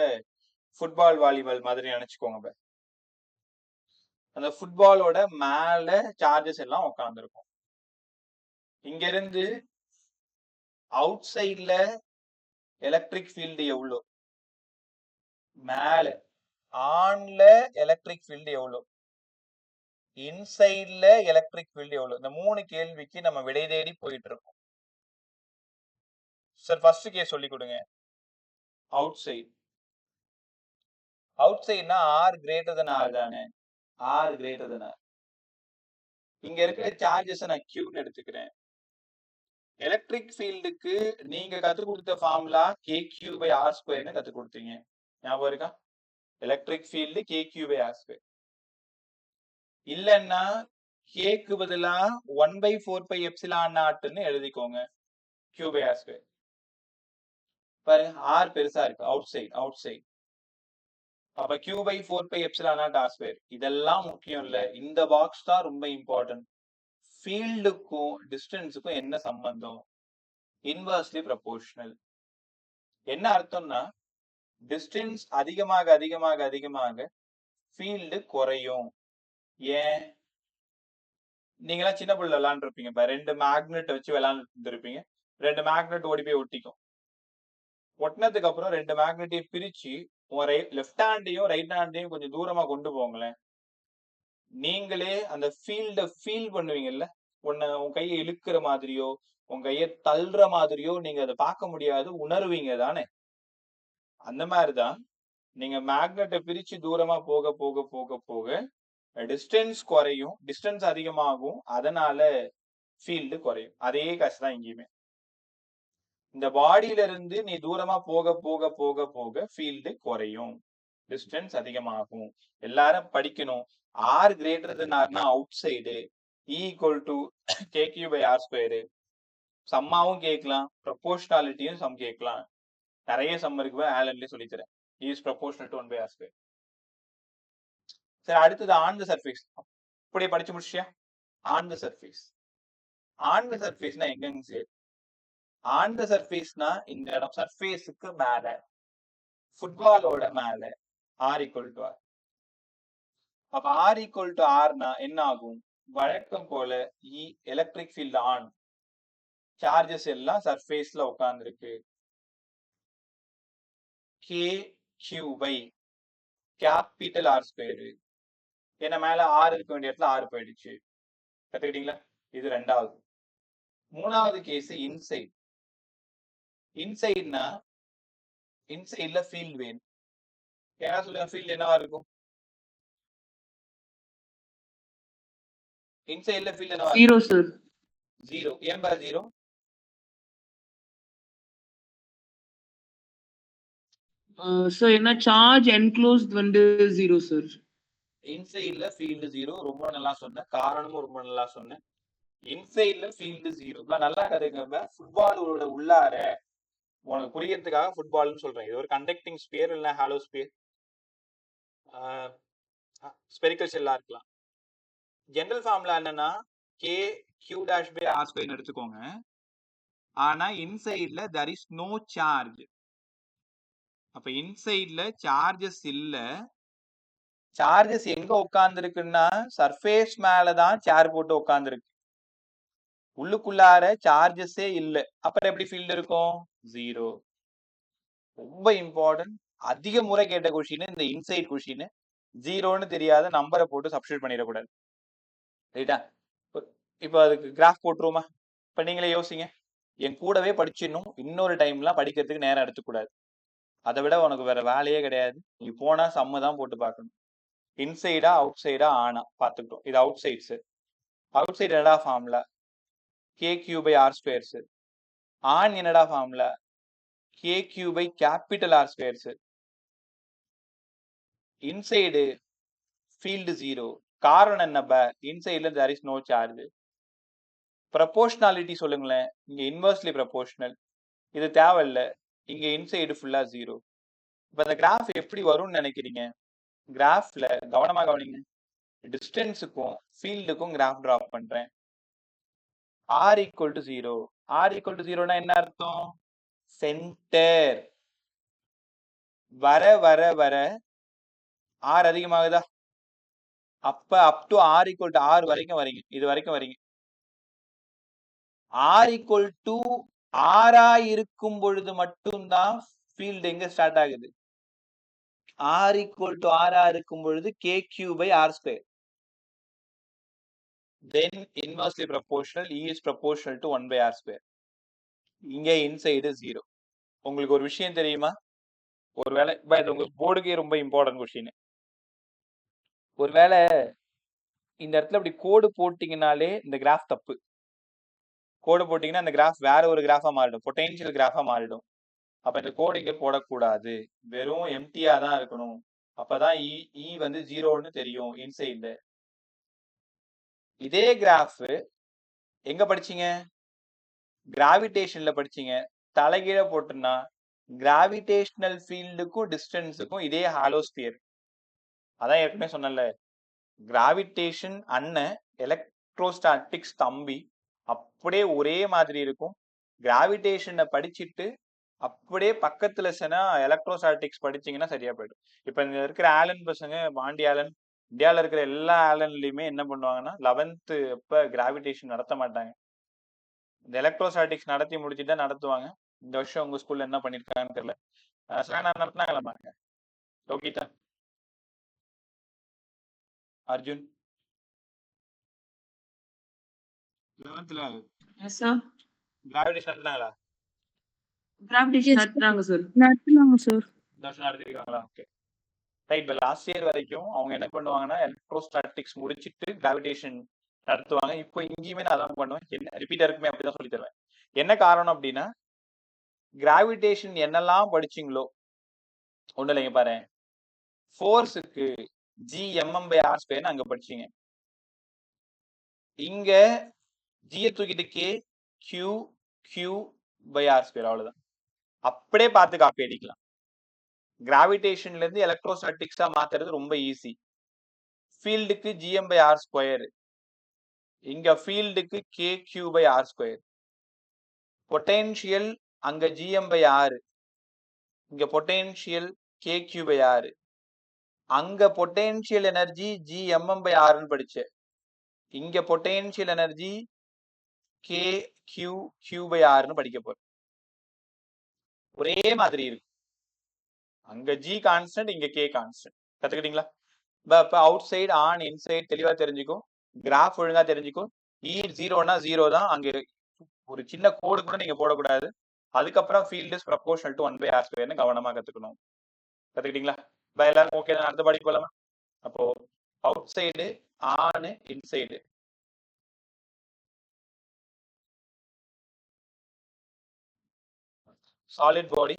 ஃபுட்பால் வாலிபால் மாதிரி நினைச்சுக்கோங்க. அந்த ஃபுட்பாலோட மேல சார்ஜஸ் எல்லாம் உட்கார்ந்துருக்கும். இங்க இருந்து அவுட் சைட்ல எலக்ட்ரிக் ஃபீல்டு எவ்வளோ, மேல ஆன்ல எலக்ட்ரிக் ஃபீல்டு எவ்வளோ, இன்சைட்ல எலக்ட்ரிக் ஃபீல்டு எவ்வளோ, இந்த 3 கேள்விக்கு நம்ம விடை தேடி போயிட்டு இருக்கோம். சார் ஃபர்ஸ்ட் கேஸ் சொல்லி கொடுங்க. அவுட் சைட்னா r greater than r தானே, r greater than r. இங்க இருக்கிற சார்ஜஸ் நான் Qன்னு எடுத்துக்கிறேன். எலக்ட்ரிக் ஃபீல்டுக்கு நீங்க கத்து கொடுத்த ஃபார்முலா kq/r² கத்து கொடுத்தீங்க, ஞாபகம் இருக்கா? Electric field kq/r². இல்லன்னா kக்கு பதிலா 1/4πε0ன்னு எழுதிக்கோங்க, q/r². பாருங்க, r பெருசா இருக்கு, அவுட் சைட். அப்ப q/4πε0r². இதெல்லாம் முக்கியம் இல்ல, இந்த பாக்ஸ் தான் ரொம்ப இம்பார்ட்டன்ட். ஃபீல்டுக்கும் டிஸ்டன்ஸுக்கும் என்ன சம்பந்தம்? Inversely proportional. என்ன அர்த்தம்னா டிஸ்டன்ஸ் அதிகமாக அதிகமாக அதிகமாக ஃபீல்டு குறையும். ஏன்? நீங்களாம் சின்ன பிள்ளை விளையாண்டுருப்பீங்க, 2 மேக்னெட் வச்சு விளையாண்டு இருப்பீங்க. 2 மேக்னெட் ஓடி போய் ஒட்டிக்கும். ஒட்டினதுக்கு அப்புறம் 2 மேக்னெட்டையும் பிரிச்சு உங்க லெஃப்ட் ஹேண்டையும் ரைட் ஹேண்டையும் கொஞ்சம் தூரமா கொண்டு போங்களேன். நீங்களே அந்த ஃபீல்ட ஃபீல் பண்ணுவீங்கல்ல. உன் கையை இழுக்கிற மாதிரியோ உன் கையை தள்ளுற மாதிரியோ நீங்க அதை பார்க்க முடியாது, உணர்வீங்க தானே? அந்த மாதிரிதான் நீங்க மேக்னெட்டை பிரிச்சு தூரமா போக போக போக போக டிஸ்டன்ஸ் குறையும், டிஸ்டன்ஸ் அதிகமாகும், அதனால ஃபீல்டு குறையும். அதே காசு தான் இங்கேயுமே. இந்த பாடியில இருந்து நீ தூரமா போக போக போக போக ஃபீல்டு குறையும், டிஸ்டன்ஸ் அதிகமாகும். எல்லாரும் படிக்கணும். r greater than rனா அவுட் சைடு, e = kq/r². சம்மாவும் கேட்கலாம், ப்ரொபோர்ஷனாலிட்டியும் சம் கேட்கலாம். நிறைய சம் இருக்கு, ஆலன்லயே சொல்லித்தரேன். Is proportional to 1/r². சரி, அடுத்தது ஆன் த சர்ஃபேஸ். அப்படியே படிச்சு முடிச்சியா? On the surface. On the சர்ஃபேஸ்னா எங்கன்னு சரி, ஆன் த சர்ஃபேஸ்னா இந்த இடம், சர்ஃபேஸுக்கு மேல, ஃபுட்பாலோட மேல r = r. அப்ப r = rனா என்ன ஆகும்? வழக்கம் போல எலக்ட்ரிக் ஃபீல்ட் ஆன், சார்ஜஸ் எல்லாம் சர்ஃபேஸ்ல உட்கார்ந்துருக்கு. kq/R². ஏன்னா மேல r இருக்க வேண்டிய இடத்துல r போயிடுச்சு. கத்துக்கிட்டீங்களா? இது 2வது. 3வது கேஸ் இன்சைட். இன்சைட்னா இன்சைட்ல ஃபீல்ட் வேணும். ஏன்னா சொல்லுங்க, ஃபீல்ட் என்னவா இருக்கும்? இன்சைட்ல ஃபீல்ட் என்னவா ஜீரோ இருக்கும்? சார். 0. ஏன் பா 0? சார் என்ன சார்ஜ் என்க்ளோஸ்ட் வந்து ஜீரோ சார். இன்சைட்ல ஃபீல்டு 0. ரொம்ப நல்லா சொன்ன. காரணமும் ரொம்ப நல்லா சொன்னேன். இன்சைட்ல ஃபீல்டு 0. நல்லா கதைங்க. ஃபுட்பாலோட உள்ளார உனக்கு புரியறதுக்காக ஃபுட்பால்னு சொல்றேன். இது ஒரு கண்டக்டிங் ஸ்பியர் இல்ல ஹாலோ ஸ்பியர், ஸ்பெரிக்கல் ஷெல்லா இருக்கலாம். ஜெனரல் ஃபார்முலா என்னன்னா k q dash by r ஸ்கொயர்னு எடுத்துக்கோங்க. ஆனா இன்சைட்ல there is no charge. அப்ப இன்சைட்ல சார்ஜஸ் இல்ல. சார்ஜஸ் எங்க உட்கார்ந்து இருக்குன்னா சர்ஃபேஸ் மேலதான் சேர் போட்டு உட்கார்ந்து இருக்கு. உள்ளுக்குள்ளார சார்ஜஸே இல்ல. அப்புறம் எப்படி ஃபீல்டு இருக்கும்? 0. ரொம்ப இம்பார்ட்டன்ட். அதிக முறை கேட்ட கொஸ்டின் இந்த இன்சைட் கொஸ்டின். 0ன்னு தெரியாத நம்பரை போட்டு சப்ஸ்டியூட் பண்ணிடக்கூடாது. ரைட்டா? இப்போ அதுக்கு கிராஃப் போட்டுருவோமா? இப்ப நீங்களே யோசிங்க. என் கூடவே படிச்சிடணும். இன்னொரு டைம்லாம் படிக்கிறதுக்கு நேரம் எடுத்துக்கூடாது. அதை விட உனக்கு வேற வேலையே கிடையாது. நீ போனா சம்ம தான் போட்டு பார்க்கணும். இன்சைடா அவுட் சைடா ஆனா பார்த்துக்கிட்டோம். இது அவுட் சைட்ஸ். அவுட் சைடு என்னடா formula? K Q by R squares. On என்னடா formula? K Q by capital R squares. Inside field 0. காரணம் என்னப்பா? இன்சைட்ல there is no charge. Proportionality சொல்லுங்களேன். இங்க இன்வெர்ஸ்லி ப்ரப்போர்ஷனல். இது தேவையில்லை. இங்க இன்சைடு ஃபுல்லா 0. இப்ப இந்த கிராஃப் எப்படி வரும்னு நினைக்கிறீங்க? கிராஃப்ல கவனமா கவனிங்க. டிஸ்டன்ஸுக்கும் ஃபீல்டுக்கும் கிராஃப் டிராப் பண்றேன். R equal to 0. R equal to 0னா என்ன அர்த்தம்? சென்டர். வர வர வர ஆர் அதிகமாகுதா? அப்ப up to R equal to R வரைக்கும் வரீங்க. இது வரைக்கும் வரீங்க. ஆர் ஈக்குவல் டு ஆரா இருக்கும் பொழுது மட்டும்தான் ஃபீல்டு எங்க ஸ்டார்ட் ஆகுது? ஆர் ஈக்குவல் டு ஆரா இருக்கும் பொழுது k Q by R square. then inversely proportional E is proportional to 1 by R square. இங்க இன்சைடு 0. உங்களுக்கு ஒரு விஷயம் தெரியுமா? ஒருவேளை இது உங்க போர்டுக்கே ரொம்ப இம்பார்ட்டன்ட் கொஸ்டின். ஒருவேளை இந்த இடத்துல அப்படி கோடு போட்டீங்கனாலே இந்த கிராஃப் தப்பு. கோடு போட்டீங்கன்னா இந்த கிராஃப் வேற ஒரு கிராஃபா மாறிடும். பொட்டென்ஷியல் கிராஃபா மாறிடும். அப்ப இந்த கோடு இங்க போடக்கூடாது. வெறும் எம்டியா தான் இருக்கணும். அப்பதான் இ வந்து 0ன்னு தெரியும் இன்சைட்ல. இதே கிராஃப் எங்க படிச்சீங்க? கிராவிடேஷன்ல படிச்சீங்க. தலைகீழ போட்டுன்னா கிராவிடேஷனல் ஃபீல்டுக்கும் டிஸ்டன்ஸுக்கும் இதே ஹாலோஸ்பியர். அதான் ஏற்கனவே சொன்னல, கிராவிடேஷன் அண்ணன், எலக்ட்ரோஸ்டாட்டிக்ஸ் தம்பி. அப்படியே ஒரே மாதிரி இருக்கும். கிராவிடேஷனை படிச்சுட்டு அப்படியே பக்கத்துல சென்னா எலக்ட்ரோஸ்டாட்டிக்ஸ் படிச்சீங்கன்னா சரியா போயிடும். இப்ப இங்க இருக்கிற ஆலன் பசங்க, பாண்டி ஆலன், இந்தியாவில் இருக்கிற எல்லா ஆலன்லயுமே என்ன பண்ணுவாங்கன்னா 11th அப்ப கிராவிடேஷன் நடத்த மாட்டாங்க. இந்த எலக்ட்ரோஸ்டாட்டிக்ஸ் நடத்தி முடிச்சுட்டு தான் நடத்துவாங்க. இந்த வருஷம் உங்க ஸ்கூல்ல என்ன பண்ணிருக்காங்கன்னு தெரியல. நடத்தினாங்களா பாருங்க. Lohitha, Arjun 11th yes sir. Gravitation நடத்தினாங்களா? கிராவிடேஷன் நடத்துறாங்க சார். நடத்துனாங்க சார். இந்த வருஷம் நடத்திருக்காங்களா? Okay right. இப்போ லாஸ்ட் இயர் வரைக்கும் அவங்க என்ன பண்ணுவாங்கன்னா எலக்ட்ரோஸ்டாட்டிக்ஸ் முடிச்சுட்டு கிராவிடேஷன் நடத்துவாங்க. இப்போ இங்கேயுமே நான் அதான் பண்ணுவேன். என்ன ரிப்பீட்டா இருக்குமே அப்படிதான் சொல்லி தருவேன். என்ன காரணம் அப்படின்னா கிராவிடேஷன் என்னெல்லாம் படிச்சீங்களோ ஒண்ணு இல்லைங்க பாரு. ஃபோர்ஸுக்கு ஜி எம்எம் பை ஆர் ஸ்கொயர்னு அங்க படிச்சீங்க. இங்க ஜியை தூக்கிட்டு k Q Q by R square, அவ்வளவுதான். அப்படியே பார்த்து காப்பி அடிக்கலாம். கிராவிடேஷன்ல இருந்து எலக்ட்ரோஸ்டாட்டிக்ஸா மாத்துறது ரொம்ப ஈஸி. ஃபீல்டுக்கு ஜிஎம் பை ஆர் ஸ்கொயர், இங்க ஃபீல்டுக்கு K Q by R square. Potential அங்க ஜிஎம் பை ஆர், இங்க potential K Q by R. அங்க பொட்டென்ஷியல் எனர்ஜி ஜிஎம்எம் பை ஆர்னு படிச்ச, இங்க potential energy K Q Q by ஆர்னு படிக்க போற. ஒரே மாதிரி இருக்கு. அங்க ஜி கான்ஸ்டன்ட், இங்க கே கான்ஸ்டன்ட். கத்துக்கிட்டீங்களா? இப்ப அவுட் சைடு ஆன் இன்சைட் தெளிவா தெரிஞ்சுக்கும். கிராஃப் ஒழுங்கா தெரிஞ்சுக்கும். இ 0னா 0 தான். அங்க ஒரு சின்ன கோடு கூட நீங்க போடக்கூடாது. அதுக்கப்புறம் field is proportional to 1 by r ஸ்கொயர்னு கவனமா கத்துக்கணும். கத்துக்கிட்டீங்களா? எல்லாரும் ஓகே தான். அடுத்த படி போலாமா? அப்போ outside and inside solid body,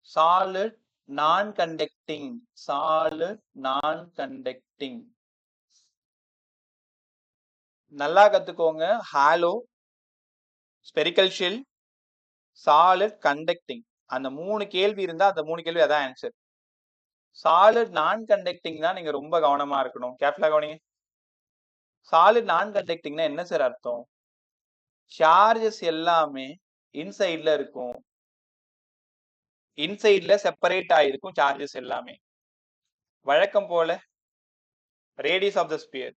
solid non-conducting, solid non-conducting. நல்லா கத்துக்கோங்க. Hollow, spherical shell, solid, conducting. அந்த 3 கேள்வி இருந்தா அந்த 3 கேள்வி அதான் ஆன்சர். சாலிட் நான் கண்டக்டிங் தான் நீங்க ரொம்ப கவனமா இருக்கணும். கேர்ஃபுல்லா கவனிங்க. சாலிட் நான் கண்டக்டிங்னா என்ன சார் அர்த்தம்? சார்ஜஸ் எல்லாமே இன்சைட்ல இருக்கும். இன்சைட்ல செப்பரேட் ஆயிருக்கும் சார்ஜஸ் எல்லாமே. வழக்கம் போல radius of the sphere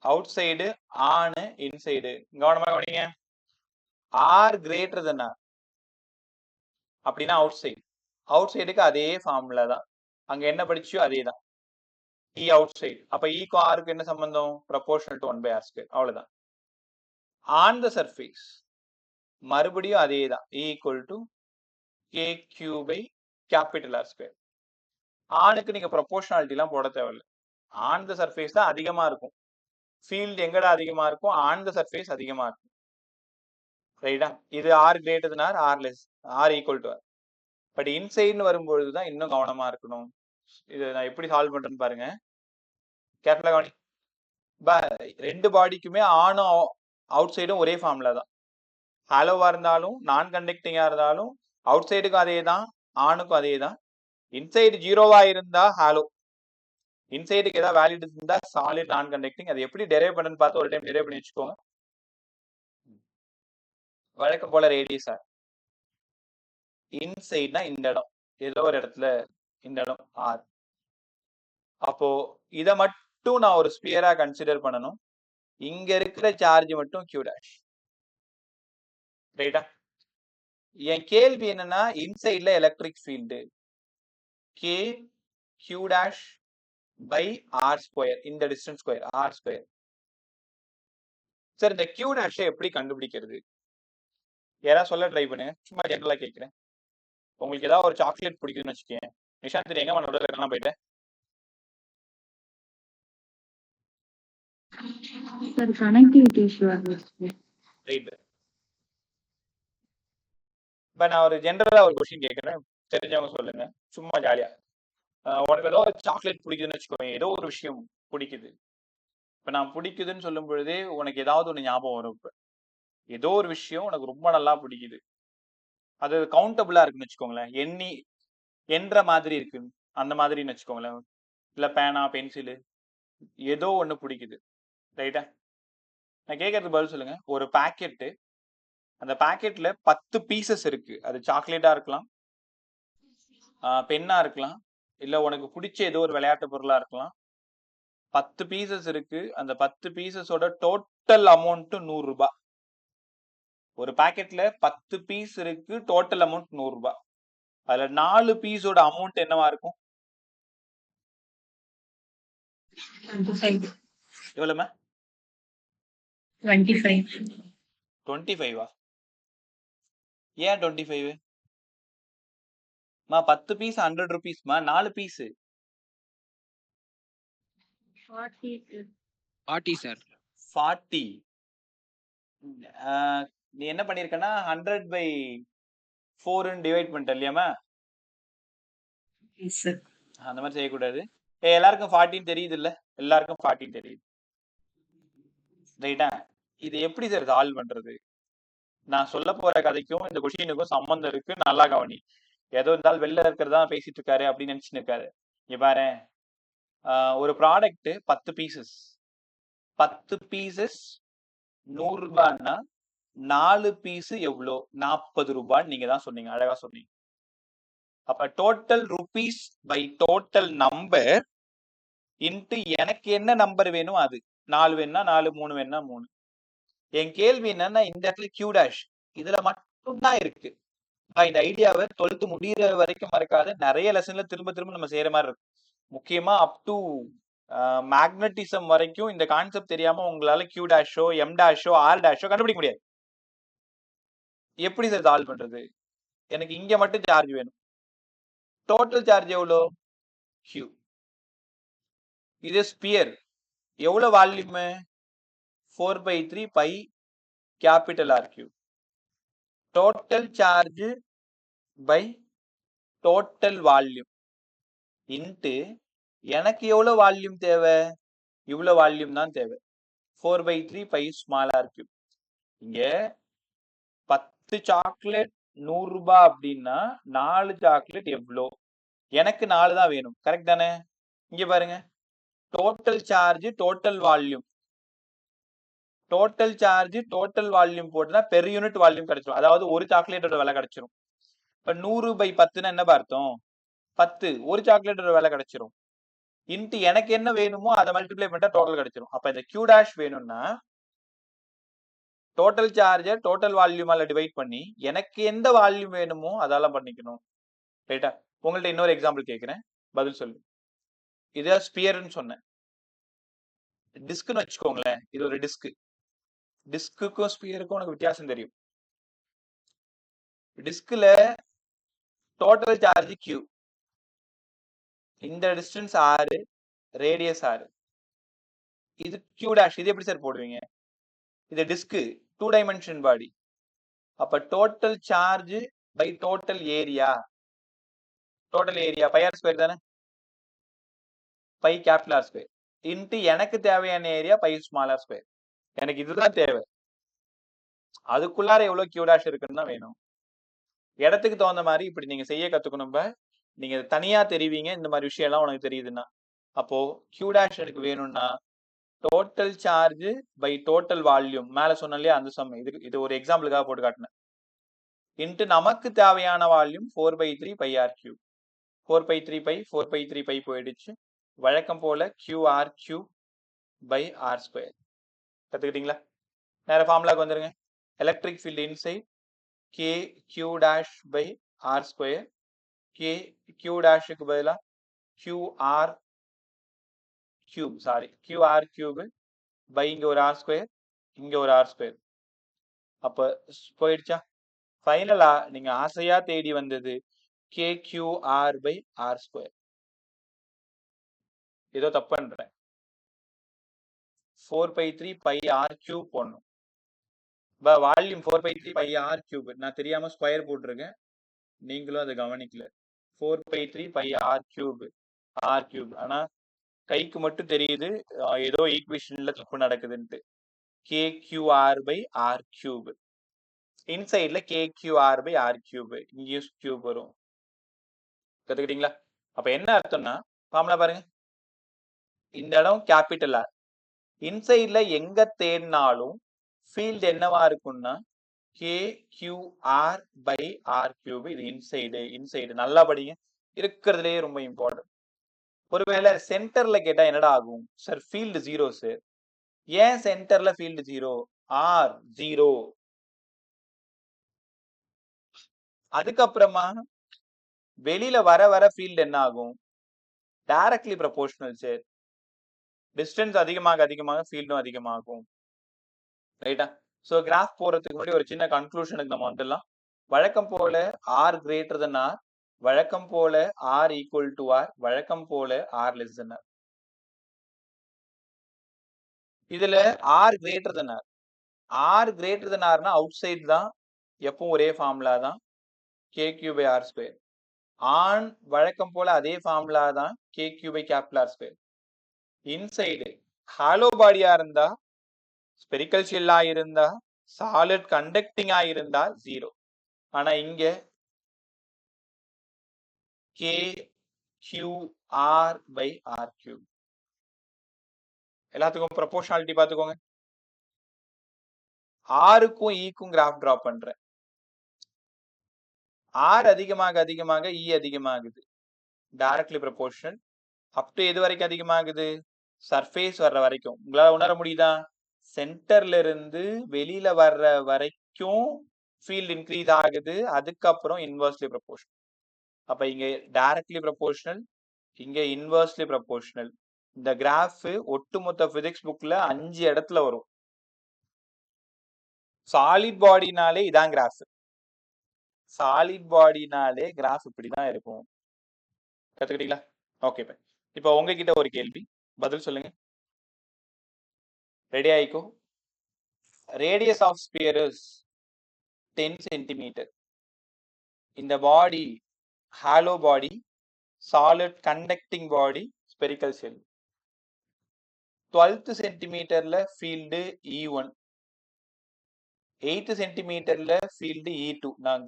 outside, and inside. கவனமா கவனிங்க. ஆர் கிரேட்டர் தென் ஆர் அப்படின்னா அவுட் சைடு. அவுட் சைடுக்கு அதே ஃபார்முலா தான், அங்க என்ன படிச்சியோ அதே தான். E outside. அப்ப ஈக்கு ஆருக்கு என்ன சம்பந்தம்? Proportional to 1/r². அவ்வளவுதான். ஆன் த சர்ஃபேஸ் மறுபடியும் அதே தான், E = kq/R². ஆனுக்கு நீங்க ப்ரொபோர்ஷனாலிட்டி எல்லாம் போட தேவையில்லை. ஆன் த சர்ஃபேஸ் தான் அதிகமா இருக்கும். ஃபீல்டு எங்கடா அதிகமா இருக்கும்? ஆன் த சர்ஃபேஸ் அதிகமா இருக்கும். ரைட்டா? இது r greater than r, r equal to r. But இன்சைட்னு வரும்பொழுது தான் இன்னும் கவனமா இருக்கணும். இது நான் எப்படி சால்வ் பண்றேன்னு பாருங்க. கேர்ஃபுல்லா கவனி. ரெண்டு பாடிக்குமே ஆனும் அவுட் சைடும் ஒரே ஃபார்முலா தான். ஹாலோவா இருந்தாலும் நான் கண்டக்டிங்கா இருந்தாலும் அவுட் சைடுக்கும் அதே தான், ஆனுக்கும் அதே தான். இன்சைடு 0வா இருந்தா ஹாலோ, இன்சைடுக்கு ஏதாவது வேலிட் இருந்தா சாலிட் நான் கண்டக்டிங். அது எப்படி டெரைவ் பண்ணுன்னு பார்த்து ஒரு டைம் டெரைவ் பண்ணி வச்சுக்கோங்க. வழக்கம் போல ரேடியஸ் ஆர். இன்சைட்னா இந்த இடம், ஏதோ ஒரு இடத்துல இந்த இடம் ஆர். அப்போ இதை மட்டும் நான் ஒரு ஸ்பியரா கன்சிடர் பண்ணணும். இங்க இருக்கிற சார்ஜ் மட்டும் Q'. ரைட்டா? என் கேள்வி என்னன்னா, இன்சைட்ல எலக்ட்ரிக் ஃபீல்டு K(Q'/R²), இந்த டிஸ்டன்ஸ் ஸ்கொயர் R². சார் இந்த Q' எப்படி கண்டுபிடிக்கிறது? யாராவது சொல்ல ட்ரை பண்ணுங்க. சும்மா ஜெனரலா கேட்கிறேன். உங்களுக்கு ஏதாவது ஒரு சாக்லேட் பிடிக்குதுன்னு வச்சுக்கேன். நிஷாந்த் எங்க நடுவில் இருக்கலாம் போயிட்டேன். சார் கனெக்டிவிட்டி இஷ்யூ ஆகுது. ரைட். இப்ப நான் ஒரு ஜெனரலா ஒரு கொஸ்டின் கேட்கிறேன், தெரிஞ்சவங்க சொல்லுங்க. சும்மா ஜாலியா. உனக்கு ஏதோ ஒரு சாக்லேட் பிடிக்குதுன்னு வச்சுக்கோங்க. ஏதோ ஒரு விஷயம் பிடிக்குது. இப்ப நான் பிடிக்குதுன்னு சொல்லும் பொழுதே உனக்கு ஏதாவது ஒண்ணு ஞாபகம் வரும். இப்ப ஏதோ ஒரு விஷயம் உனக்கு ரொம்ப நல்லா பிடிக்குது, அது கவுண்டபிளா இருக்குன்னு வச்சுக்கோங்களேன். என்ற மாதிரி இருக்கு, அந்த மாதிரின்னு வச்சுக்கோங்களேன். இல்ல பேனா, பென்சிலு, ஏதோ ஒண்ணு பிடிக்குது. ரைட்டா? நான் கேட்கறதுக்கு பதில் சொல்லுங்க. ஒரு பாக்கெட்டு, அந்த பாக்கெட்ல 10 பீசஸ் இருக்கு. அது சாக்லேட்டா இருக்கலாம், பென்னா இருக்கலாம், இல்ல உனக்கு பிடிச்ச ஏதோ ஒரு விளையாட்டு பொருளா இருக்கலாம். 10 பீசஸ் இருக்கு. அந்த 10 பீசஸோட டோட்டல் அமௌண்ட் 100 ரூபாய். ஒரு பாக்கெட்ல 10 பீஸ் இருக்கு, டோட்டல் அமௌண்ட் 100 ரூபாய். அதுல 4 பீஸோட அமௌண்ட் என்னவா இருக்கும்? 25. எவ்வளவுமா? 25. 25ஆ? ஏன் 25? 10 பீஸ் 100 rupeesமா, 4 பீஸ் 40 சார். 40. நீ என்ன பண்ணிருக்கனா 100/4 டிவைட் பண்ணிட்ட இல்லையாமா? Yes, sir. அந்த மாதிரி செய்யக்கூடாது. எல்லாருக்கும் 14 தெரியுது இல்ல? எல்லாருக்கும் 14 தெரியுது. ரைட்டா? இது எப்படி சார் சால்வ் பண்றது? நான் சொல்ல போற கதைக்கும் இந்த கொஸ்டினுக்கும் சம்பந்தம் இருக்கு. நல்லா கவனி. ஏதோ இருந்தாலும் வெளில இருக்கிறதா பேசிட்டு இருக்காரு அப்படின்னு நினைச்சுன்னு இருக்காரு. இங்க பாரு, ஒரு ப்ராடக்ட் 10 பீசஸ் 10 பீசஸ் 100 ரூபாய்னா 4 பீஸ் எவ்வளோ? 40 ரூபாய். நீங்க தான் சொன்னீங்க, அழகா சொன்னீங்க. அப்ப total rupees by total number into எனக்கு என்ன நம்பர் வேணும் அது. 4 வேணும்னா 4, 3 வேணும்னா 3. என் கேள்வி என்னன்னா, இந்த இடத்துல Q' இதுல மட்டும்தான் இருக்கு. இந்த ஐடியாவை 12th முடிகிற வரைக்கும் மறக்காது. நிறைய லெசன்ல திரும்ப திரும்ப நம்ம செய்யற மாதிரி இருக்கும். முக்கியமா அப் டு மேக்னட்டிசம் வரைக்கும் இந்த கான்செப்ட் தெரியாம உங்களால Q', M', R' கண்டுபிடிக்க முடியாது. எப்படி சார் சால்வ் பண்றது? எனக்கு இங்க மட்டும் சார்ஜ் வேணும். டோட்டல் சார்ஜ் எவ்வளோ? Q. இது ஸ்பியர். எவ்வளவு volume? 4/3 pi capital r cube. Total charge by total volume into எனக்கு எவ்வளவு வால்யூம் தேவை? இவ்வளவு வால்யூம் தான் தேவை. 4/3 பை ஸ்மால் ஆர் கியூப். இங்க 10 சாக்லேட் 100 ரூபாய் அப்படின்னா 4 சாக்லேட் எவ்வளோ? எனக்கு 4 தான் வேணும். கரெக்ட் தானே? இங்க பாருங்க, total charge total volume, total charge total volume போட்டுனா பெர் யூனிட் வால்யூம் கிடைச்சிடும். அதாவது ஒரு சாக்லேட்டோட விலை கிடைச்சிரும். இப்ப 100/10 என்ன அர்த்தம்? 10 ஒரு சாக்லேட்டோட விலை கிடைச்சிரும். இன்ட்டு எனக்கு என்ன வேணுமோ அதை மல்டிப்ளை பண்ணிட்டா டோட்டல் கிடைச்சிரும். அப்ப இந்த கியூ டேஷ் வேணும்னா டோட்டல் சார்ஜை டோட்டல் வால்யூமால டிவைட் பண்ணி எனக்கு எந்த வால்யூம் வேணுமோ அதெல்லாம் பண்ணிக்கணும். ரைட்டா? உங்கள்ட்ட இன்னொரு எக்ஸாம்பிள் கேட்கிறேன், பதில் சொல்லு. இதை ஸ்பியர்னு சொன்னேன். டிஸ்க்னு வச்சுக்கோங்களேன். இது ஒரு டிஸ்க். டிஸ்க்குக்கும் ஸ்பியருக்கும் உனக்கு வித்தியாசம் தெரியும். டிஸ்க்ல டோட்டல் சார்ஜ் கியூ, இந்த டிஸ்டன்ஸ் ஆறு, ரேடியஸ் ஆறு, இது கியூ டேஷ். இது எப்படி சார் போடுவீங்க? இது டிஸ்க் 2 டைமென்ஷன் பாடி. அப்ப total charge by total area, total area by R square தானே, by capital r square into எனக்கு தேவையான area by small r square. எனக்கு இதுதான் தேவை. அதுக்குள்ளார எவ்வளவு கியூ டேஷ் இருக்குன்னு தான் வேணும். இடத்துக்கு தகுந்த மாதிரி இப்படி நீங்க செய்ய கத்துக்கணும். நீங்க தனியா தெரிவிங்க இந்த மாதிரி விஷயம் எல்லாம் உனக்கு தெரியுதுன்னா. அப்போ கியூ டேஷ் எனக்கு வேணும்னா total charge by total volume, மேல சொன்ன இல்லையா அந்த சம், இது ஒரு எக்ஸாம்பிளுக்காக போட்டு காட்டினேன், இன்ட்டு நமக்கு தேவையான volume 4/3 by r cube. 4/3 by 4/3 by போயிடுச்சு. வழக்கம் போல QR cube by R square. கத்துக்கிட்டீங்களா? நேர ஃபார்முலாக்கு வந்துருங்க. Electric field inside k q dash by R square. K q டேஷுக்கு பதிலாக QR cube, sorry QR cube by இங்க ஒரு ஆர் ஸ்கொயர், இங்க ஒரு ஆர் ஸ்கொயர். அப்ப போயிடுச்சா? ஃபைனலா நீங்க ஆசையா தேடி வந்தது KQR பை ஆர் ஸ்கொயர். ஏதோ தப்பு பண்றேன். 4/3 பை ஆர் கியூப் போடணும். Volume 4/3 by r cube. நான் தெரியாம ஸ்கொயர் போட்டிருக்கேன், நீங்களும் அதை கவனிக்கல. 4/3 by r cube, r cube. ஆனா கைக்கு மட்டும் தெரியுது ஏதோ ஈக்குவேஷன்ல தப்பு நடக்குதுன்ட்டு. KQR by r cube. இன்சைட்ல KQR பை ஆர் கியூப், இங்கேயும் கியூப் வரும். கத்துக்கிட்டீங்களா? அப்ப என்ன அர்த்தம்னா, ஃபார்முலா பாருங்க. இந்த இடம் கேபிட்டல் ஆர். இன்சைட்ல எங்க தேடினாலும் ஃபீல்டு என்னவா இருக்கும்னா KQR பை ஆர் கியூப். இது இன்சைடு நல்லா படிங்க, இருக்கிறதுலே ரொம்ப இம்பார்ட்டன்ட். ஒருவேளை சென்டர்ல கேட்டா என்னடா ஆகும் சார்? Field 0 sir. ஏன் சென்டர்ல ஃபீல்டு 0? ஆர் 0. அதுக்கப்புறமா வெளியில வர வர ஃபீல்டு என்ன ஆகும்? Directly proportional sir. டிஸ்டன்ஸ் அதிகமாக அதிகமாக ஃபீல்டும் அதிகமாகும். ரைட்டா? ஸோ கிராஃப் போறதுக்கு முன்னாடி ஒரு சின்ன கன்க்ளூஷனுக்கு நம்ம வந்துடலாம். வழக்கம் போல ஆர் கிரேட்டர் தென் ஆர், வழக்கம் போல ஆர் ஈக்குவல் டு ஆர், வழக்கம் போல ஆர் லெஸ் தென் ஆர். இதுல r greater than r, r greater than ஆர்னா அவுட் சைட் தான் எப்பவும் ஒரே ஃபார்முலா தான் KQ by R square. On வழக்கம் போல அதே ஃபார்முலா தான் KQ by capital r square. Inside hollow பாடியா இருந்தா, ஸ்பெரிக்கல் ஷெல்லா இருந்தா, சாலிட் கண்டக்டிங்கா இருந்தா 0. ஆனா இங்க KQR பை ஆர் கியூப். எல்லாத்துக்கும் ப்ரொபோர்ஷனாலிட்டி பார்த்துக்கோங்க. ஆருக்கும் ஈக்கும் கிராஃப் டிரா பண்றேன். ஆர் அதிகமாக அதிகமாக இ அதிகமாகுது, டைரக்ட்லி ப்ரொபோர்ஷனல். அப் டு எது வரைக்கும் அதிகமாகுது? சர்ஃபேஸ் வர்ற வரைக்கும். உங்களால உணர முடியுதா? சென்டர்ல இருந்து வெளியில வர்ற வரைக்கும் ஃபீல்ட் இன்க்ரீஸ் ஆகுது, அதுக்கப்புறம் இன்வெர்ஸ்லி ப்ரொபோர்ஷனல். அப்ப இங்க டைரக்ட்லி ப்ரொபோர்ஷனல், இங்க இன்வெர்ஸ்லி ப்ரொபோர்ஷனல். இந்த கிராஃப் ஒட்டுமொத்த பிசிக்ஸ் புக்ல 5 இடத்துல வரும். சாலிட் பாடினாலே இதான் கிராஃப். சாலிட் பாடினாலே கிராஃப் இப்படிதான் இருக்கும். கத்துக்கிட்டீங்களா? ஓகே. இப்போ உங்ககிட்ட ஒரு கேள்வி, பதில் சொல்லுங்க. ரெடி ஆயிக்கோ. Radius of sphere is 10 centimeter. இந்த body hollow body, solid conducting body, spherical shell. 12th சென்டிமீட்டர்ல ஃபீல்டு E1, 8th சென்டிமீட்டர்ல ஃபீல்டு E2. நான்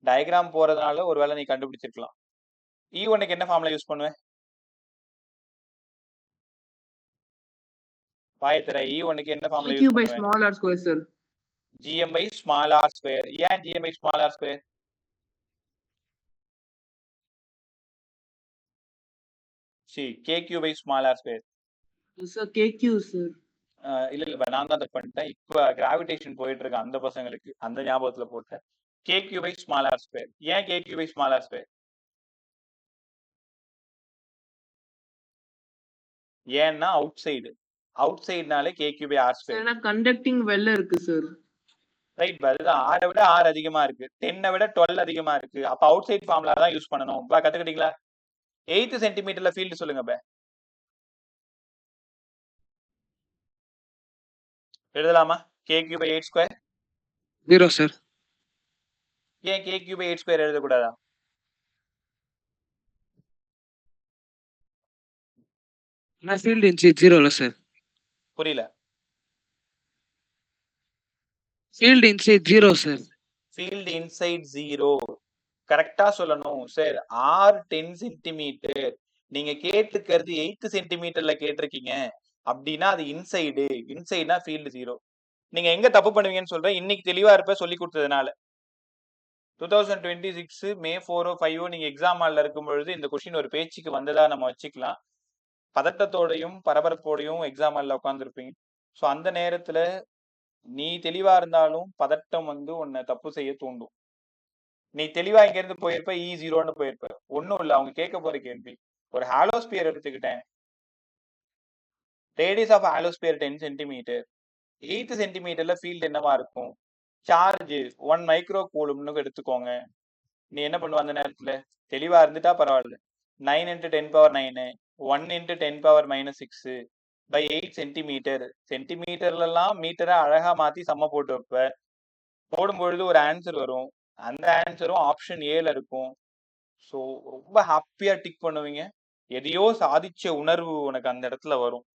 டயக்ராம் போறதுனால ஒருவேளை நீ கண்டுபிடிச்சிருக்கலாம். E1க்கு என்ன ஃபார்முலா யூஸ் பண்ணுவேன்? பாயத்தர E1க்கு என்ன ஃபார்முலா KQ யூஸ் by பண்ணுவேன்? small r square, sir. GM by small r square. ஏன் GM by small r square? See, KQ by small r square. Sir, KQ, sir. இல்ல நான் தான் தப்பு பண்ணிட்டேன். இப்ப கிராவிடேஷன் போயிட்டு இருக்கு அந்த பசங்களுக்கு, அந்த ஞாபகத்துல போட்டேன். KQ by small r square. ஏன் KQ by small r square? ஏன்னா அவுட் சைடுனாலே KQ by r Sir, square. ஏன்னா கண்டக்டிங் வெல்ல இருக்கு சார். ரைட், அதுதான். R விட R அதிகமா இருக்கு, 10 விட 12 அதிகமா இருக்கு. அப்ப அவுட் சைட் ஃபார்முலா தான் யூஸ் பண்ணணும். கத்துக்கிட்டீங்களா? 8th சென்டிமீட்டர்ல ஃபீல்டு சொல்லுங்க. எழுதலாமா? KQ by 8 square. 0, sir. ஏன் KQ by 8 square எழுதக்கூடாதா? நான் ஃபீல்ட் இன்சைட் 0 இல்ல சார். புரியல. Field inside 0 sir. Field inside 0 கரெக்டா சொல்லணும் சார். R 10 சென்டிமீட்டர், நீங்க கேட்டுக்கிறது 8th சென்டிமீட்டர்ல கேட்டிருக்கீங்க அப்படின்னா அது இன்சைடுனா ஃபீல்டு 0. நீங்க எங்க தப்பு பண்ணுவீங்கன்னு சொல்றேன். இன்னைக்கு தெளிவா இருப்ப சொல்லி கொடுத்ததுனால. 2026 May 4 5 நீங்க எக்ஸாம் ஹால்ல இருக்கும் பொழுது இந்த கொஸ்டின் ஒரு பேச்சுக்கு வந்ததா நம்ம வச்சுக்கலாம். பதட்டத்தோடையும் பரபரப்போடையும் எக்ஸாம் ஹால்ல உட்காந்துருப்பீங்க. ஸோ அந்த நேரத்துல நீ தெளிவா இருந்தாலும் பதட்டம் உன்னை தப்பு செய்ய தூண்டும். நீ தெளிவா இங்க இருந்து போயிருப்ப E0ன்னு போயிருப்ப. ஒன்னும் இல்ல, அவங்க கேட்க போற கேள்வி. ஒரு ஹாலோஸ்பியர் எடுத்துக்கிட்டேன். Radius of hollow sphere 10 centimeter. 8th சென்டிமீட்டர்ல ஃபீல்டு என்னவா இருக்கும்? சார்ஜ் 1 மைக்ரோ கூலும்னு எடுத்துக்கோங்க. நீ என்ன பண்ணுவ அந்த நேரத்துல? தெளிவா இருந்துட்டா பரவாயில்ல. 9 × 10⁻9 1 × 10⁻6 by 8 சென்டிமீட்டர். சென்டிமீட்டர்ல எல்லாம் மீட்டரை அழகா மாத்தி சம்ம போட்டு வைப்ப. போடும்பொழுது ஒரு ஆன்சர் வரும். அந்த ஆன்சரும் ஆப்ஷன் ஏல இருக்கும். ஸோ ரொம்ப ஹாப்பியா டிக் பண்ணுவீங்க. எதையோ சாதிச்ச உணர்வு உனக்கு அந்த இடத்துல வரும்.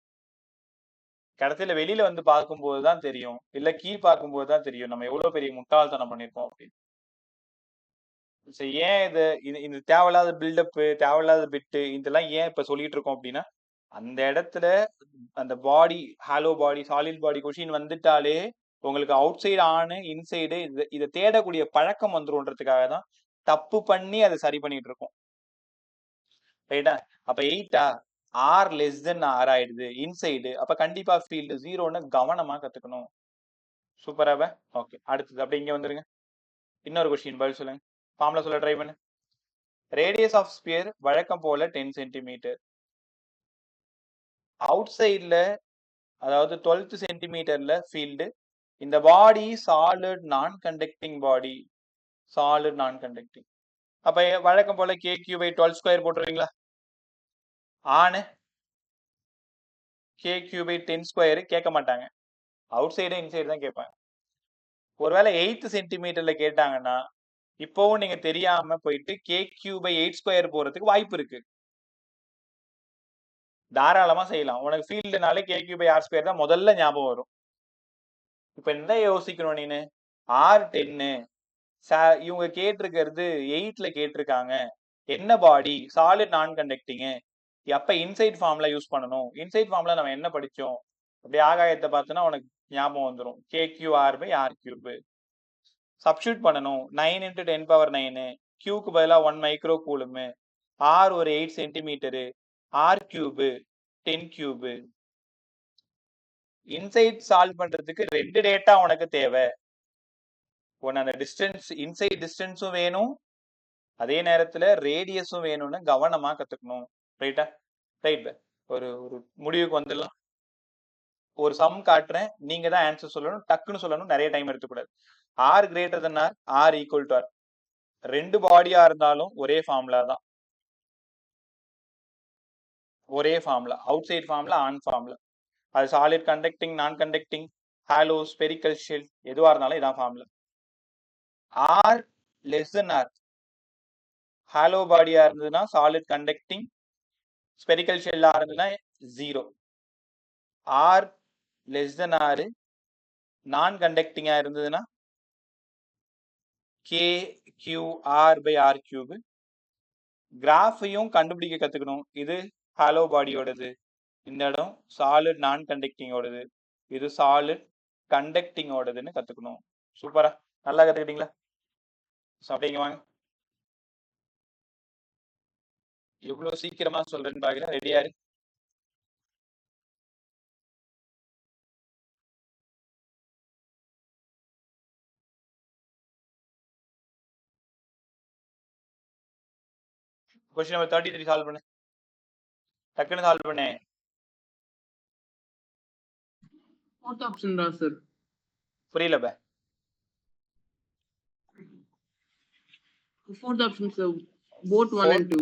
கடைசியில வெளியில வந்து பார்க்கும்போது தான் தெரியும், இல்ல கீழ் பார்க்கும்போது தான் தெரியும் நம்ம எவ்வளவு பெரிய முட்டாள்தனம் பண்ணிருக்கோம் அப்படின்னு. ஏன் இது தேவையில்லாத பில்டப், தேவையில்லாத பிட்டு இதெல்லாம் ஏன் இப்ப சொல்லிட்டு இருக்கோம் அப்படின்னா, அந்த இடத்துல அந்த பாடி, ஹாலோ பாடி, சாலிட் பாடி கொஷின் வந்துட்டாலே உங்களுக்கு அவுட் சைடு ஆனு இன்சைடு இதை தேடக்கூடிய பழக்கம் வந்துரும்ன்றதுக்காக தான் தப்பு பண்ணி அதை சரி பண்ணிட்டு இருக்கோம். ரைட்டா? அப்ப 8 R less than R ஆயிடுது இன்சைடு. அப்ப கண்டிப்பா ஃபீல்டு 0ன்னு கவனமா கத்துக்கணும். சூப்பராவ. ஓகே, அடுத்தது அப்படி இங்க வந்துருங்க. இன்னொரு கொஸ்டின் பதில் சொல்லுங்க. ஃபார்முலா சொல்ல ட்ரை பண்ணு. ரேடியஸ் ஆஃப் ஸ்பியர் வழக்கம் போல 10 சென்டிமீட்டர். அவுட் சைட்ல அதாவது 12th சென்டிமீட்டர்ல ஃபீல்டு. இந்த body solid non conducting body, solid non conducting. அப்ப வழக்கம் போல KQ by 12 ஸ்கொயர் போட்டுருவீங்களா? ஆனு KQ by 10 ஸ்கொயர் கேட்க மாட்டாங்க. அவுட் சைடு இன்சைடு தான் கேட்பாங்க. ஒருவேளை 8th சென்டிமீட்டர்ல கேட்டாங்கன்னா இப்பவும் நீங்க தெரியாம போயிட்டு KQ by 8 ஸ்கொயர் போறதுக்கு வாய்ப்பு இருக்கு. தாராளமா செய்யலாம். உனக்கு ஃபீல்டுனாலே KQ by R ஸ்கொயர் தான் முதல்ல ஞாபகம் வரும். இப்ப என்ன யோசிக்கணும் நீனு? R 10 இவங்க கேட்டிருக்கிறது 8ல கேட்டிருக்காங்க. என்ன பாடி? Solid non conducting. அப்ப இன்சைட் ஃபார்முலா யூஸ் பண்ணணும். இன்சைட் ஃபார்முலா நம்ம என்ன படிச்சோம்? அப்படி ஆகாயத்தை பார்த்தோன்னா உனக்கு ஞாபகம் வந்துடும். KQR by R cube. Substitute பண்ணணும். 9 × 10⁻9 Qக்கு பதிலா 1 மைக்ரோ கூலும், R ஒரு 8 centimetre, R cube 10 cube. Inside solve பண்றதுக்கு 2 டேட்டா உனக்கு தேவை. ஒன்னு அந்த டிஸ்டன்ஸ், இன்சைட் டிஸ்டன்ஸும் வேணும், அதே நேரத்துல ரேடியஸும் வேணும்னு கவனமா கத்துக்கணும். ரைட்டா? ரைட். ஒரு முடிவுக்கு வந்துடலாம். ஒரு சம் காட்டுறேன், நீங்க தான் ஆன்சர் சொல்லணும். டக்குன்னு சொல்லணும், நிறைய டைம் எடுத்துக்கூடாது. R greater than R, R equal to R. 2 பாடியா இருந்தாலும் ஒரே ஃபார்முலா தான். ஒரே formula, outside formula, on formula. அது solid, conducting, non conducting, hollow, spherical shell எதுவா இருந்தாலும் இதான் formula. R less than r, hollow பாடியா இருந்ததுன்னா சாலிட் கண்டக்டிங், ஸ்பெரிக்கல் ஷெல்லா இருந்ததுன்னா 0. ஆர் லெஸ் தென் ஆர் நான் கண்டக்டிங்கா இருந்ததுன்னா KQR/R3. கிராஃபையும் கண்டுபிடிக்க கத்துக்கணும். இது ஹாலோ பாடியோடது, இந்த இடம் சாலிட் நான் கண்டக்டிங்கோடது, இது சாலிட் கண்டக்டிங்கோடதுன்னு கத்துக்கணும். சூப்பரா, நல்லா கத்துக்கிட்டீங்களா? அப்படிங்க வாங்க. எவ்வளவு சீக்கிரமா சொல்றேன்னு பாக்குறேன். ரெடியா இருக்கு. கொஸ்டின் நம்பர் 33 சால்வ் பண்ணு. டக்குன்னு சால்வ் பண்ணு. Fourth option தான் சார். புரியல பே. Fourth option sir. Both 1 and 2.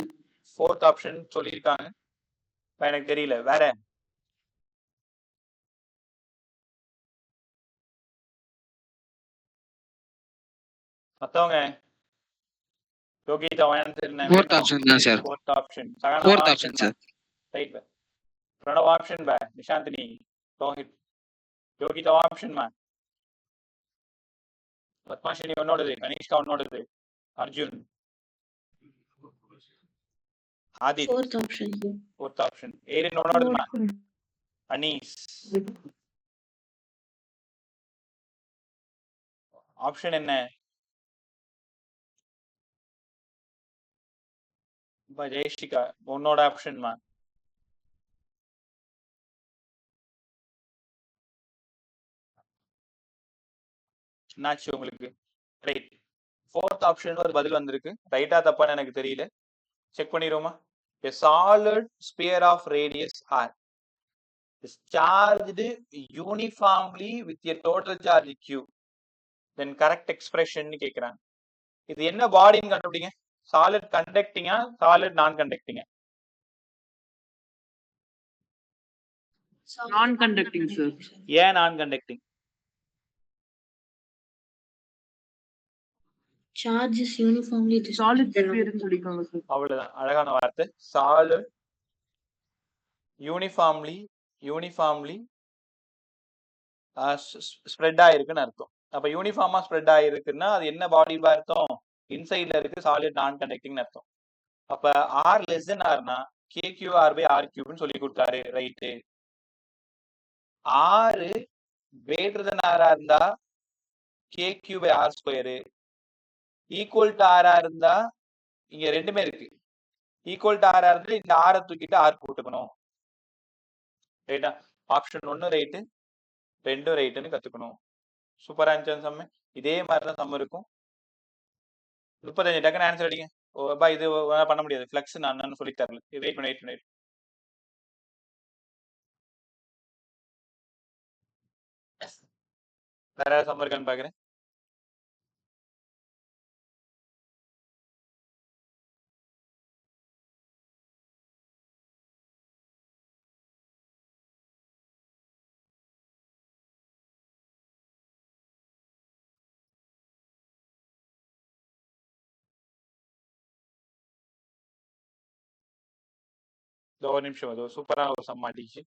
Fourth option சொல்லியிருக்காங்க, எனக்கு தெரியல. வேற மத்தவங்க யோகிதா Fourth option தான் sir. Fourth option. Fourth option sir. Right பே. பிரணவ் ஆப்ஷன் பே. நிஷாந்தினி, ரோஹித், யோகிதா ஆப்ஷன் மே. பத்மாஷினி உன்னோடது, கனிஷ்கா உன்னோடது, Arjun, Aadhith Fourth option. Fourth option. Erin உன்னோடது மே. அனீஸ் ஆப்ஷன் என்ன? ஜெயஸ்டிகா உன்னோட ஆப்ஷன் மே. என்னாச்சு உங்களுக்கு? ரைட். ஃபோர்த் ஆப்ஷன் ஒரு பதில் வந்திருக்கு. ரைட்டா தப்பான்னு எனக்கு தெரியல. Check பண்ணிடுவோமா? A solid sphere of radius r is charged uniformly with a total charge q. Then correct expression னு கேக்குறாங்க. இது என்ன பாடின்னு கண்டுபிடிங்க. சாலிட் கண்டக்டிங்கா, சாலிட் நான் கண்டக்டிங்கா? Non-conducting sir. ஏன் நான் conducting? Charge is uniformly Solid distributed. sphere ன்னு சொல்லிருக்காங்க சார். அவ்வளவுதான், அழகான வார்த்தை. சாலிட் யூனிஃபார்ம்லி ஸ்ப்ரெட் ஆயிருக்குன்னு அர்த்தம். அப்ப யூனிஃபார்மா ஸ்ப்ரெட் ஆயிருக்குன்னா அது என்ன பாடி அர்த்தம்? இன்சைட்ல இருக்கு சாலிட் நான் கண்டக்டிங்னு அர்த்தம். அப்ப ஆர் லெஸ் தென் ஆர்னா KQR/R3 சொல்லி கொடுத்தாரு. ரைட்டு. ஆறு கிரேட்டர் தென் ஆரா இருந்தா KQ/R². ஈக்குவல் டு ஆரா இருந்தா இங்க ரெண்டுமே இருக்கு. ஈக்குவல் டு ஆரா இருந்தா இந்த ஆரை தூக்கிட்டு ஆர் போட்டுக்கணும். ரைட்டா? ஆப்ஷன் 1 ரைட்டு, 2 ரைட்டுன்னு கத்துக்கணும். சூப்பரா இருந்துச்சு சம்ம. இதே மாதிரிதான் சம்ம இருக்கும். 35 டக்குன்னு ஆன்சர் அடிங்க. ஓப்பா இது பண்ண முடியாது, ஃபிளக்ஸ் நான் சொல்லி தரல. வெயிட் பண்ணி வேற ஏதாவது சம்ம இருக்கான்னு பாக்குறேன். ஒரு நிமிஷம், அது சூப்பரா ஒரு சம் மாட்டிச்சு.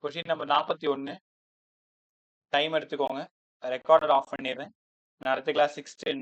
Question number 41. டைம் எடுத்துக்கோங்க. ரெக்கார்டர் ஆஃப் பண்ணிடுறேன். நான் அடுத்த கிளாஸ் 6:10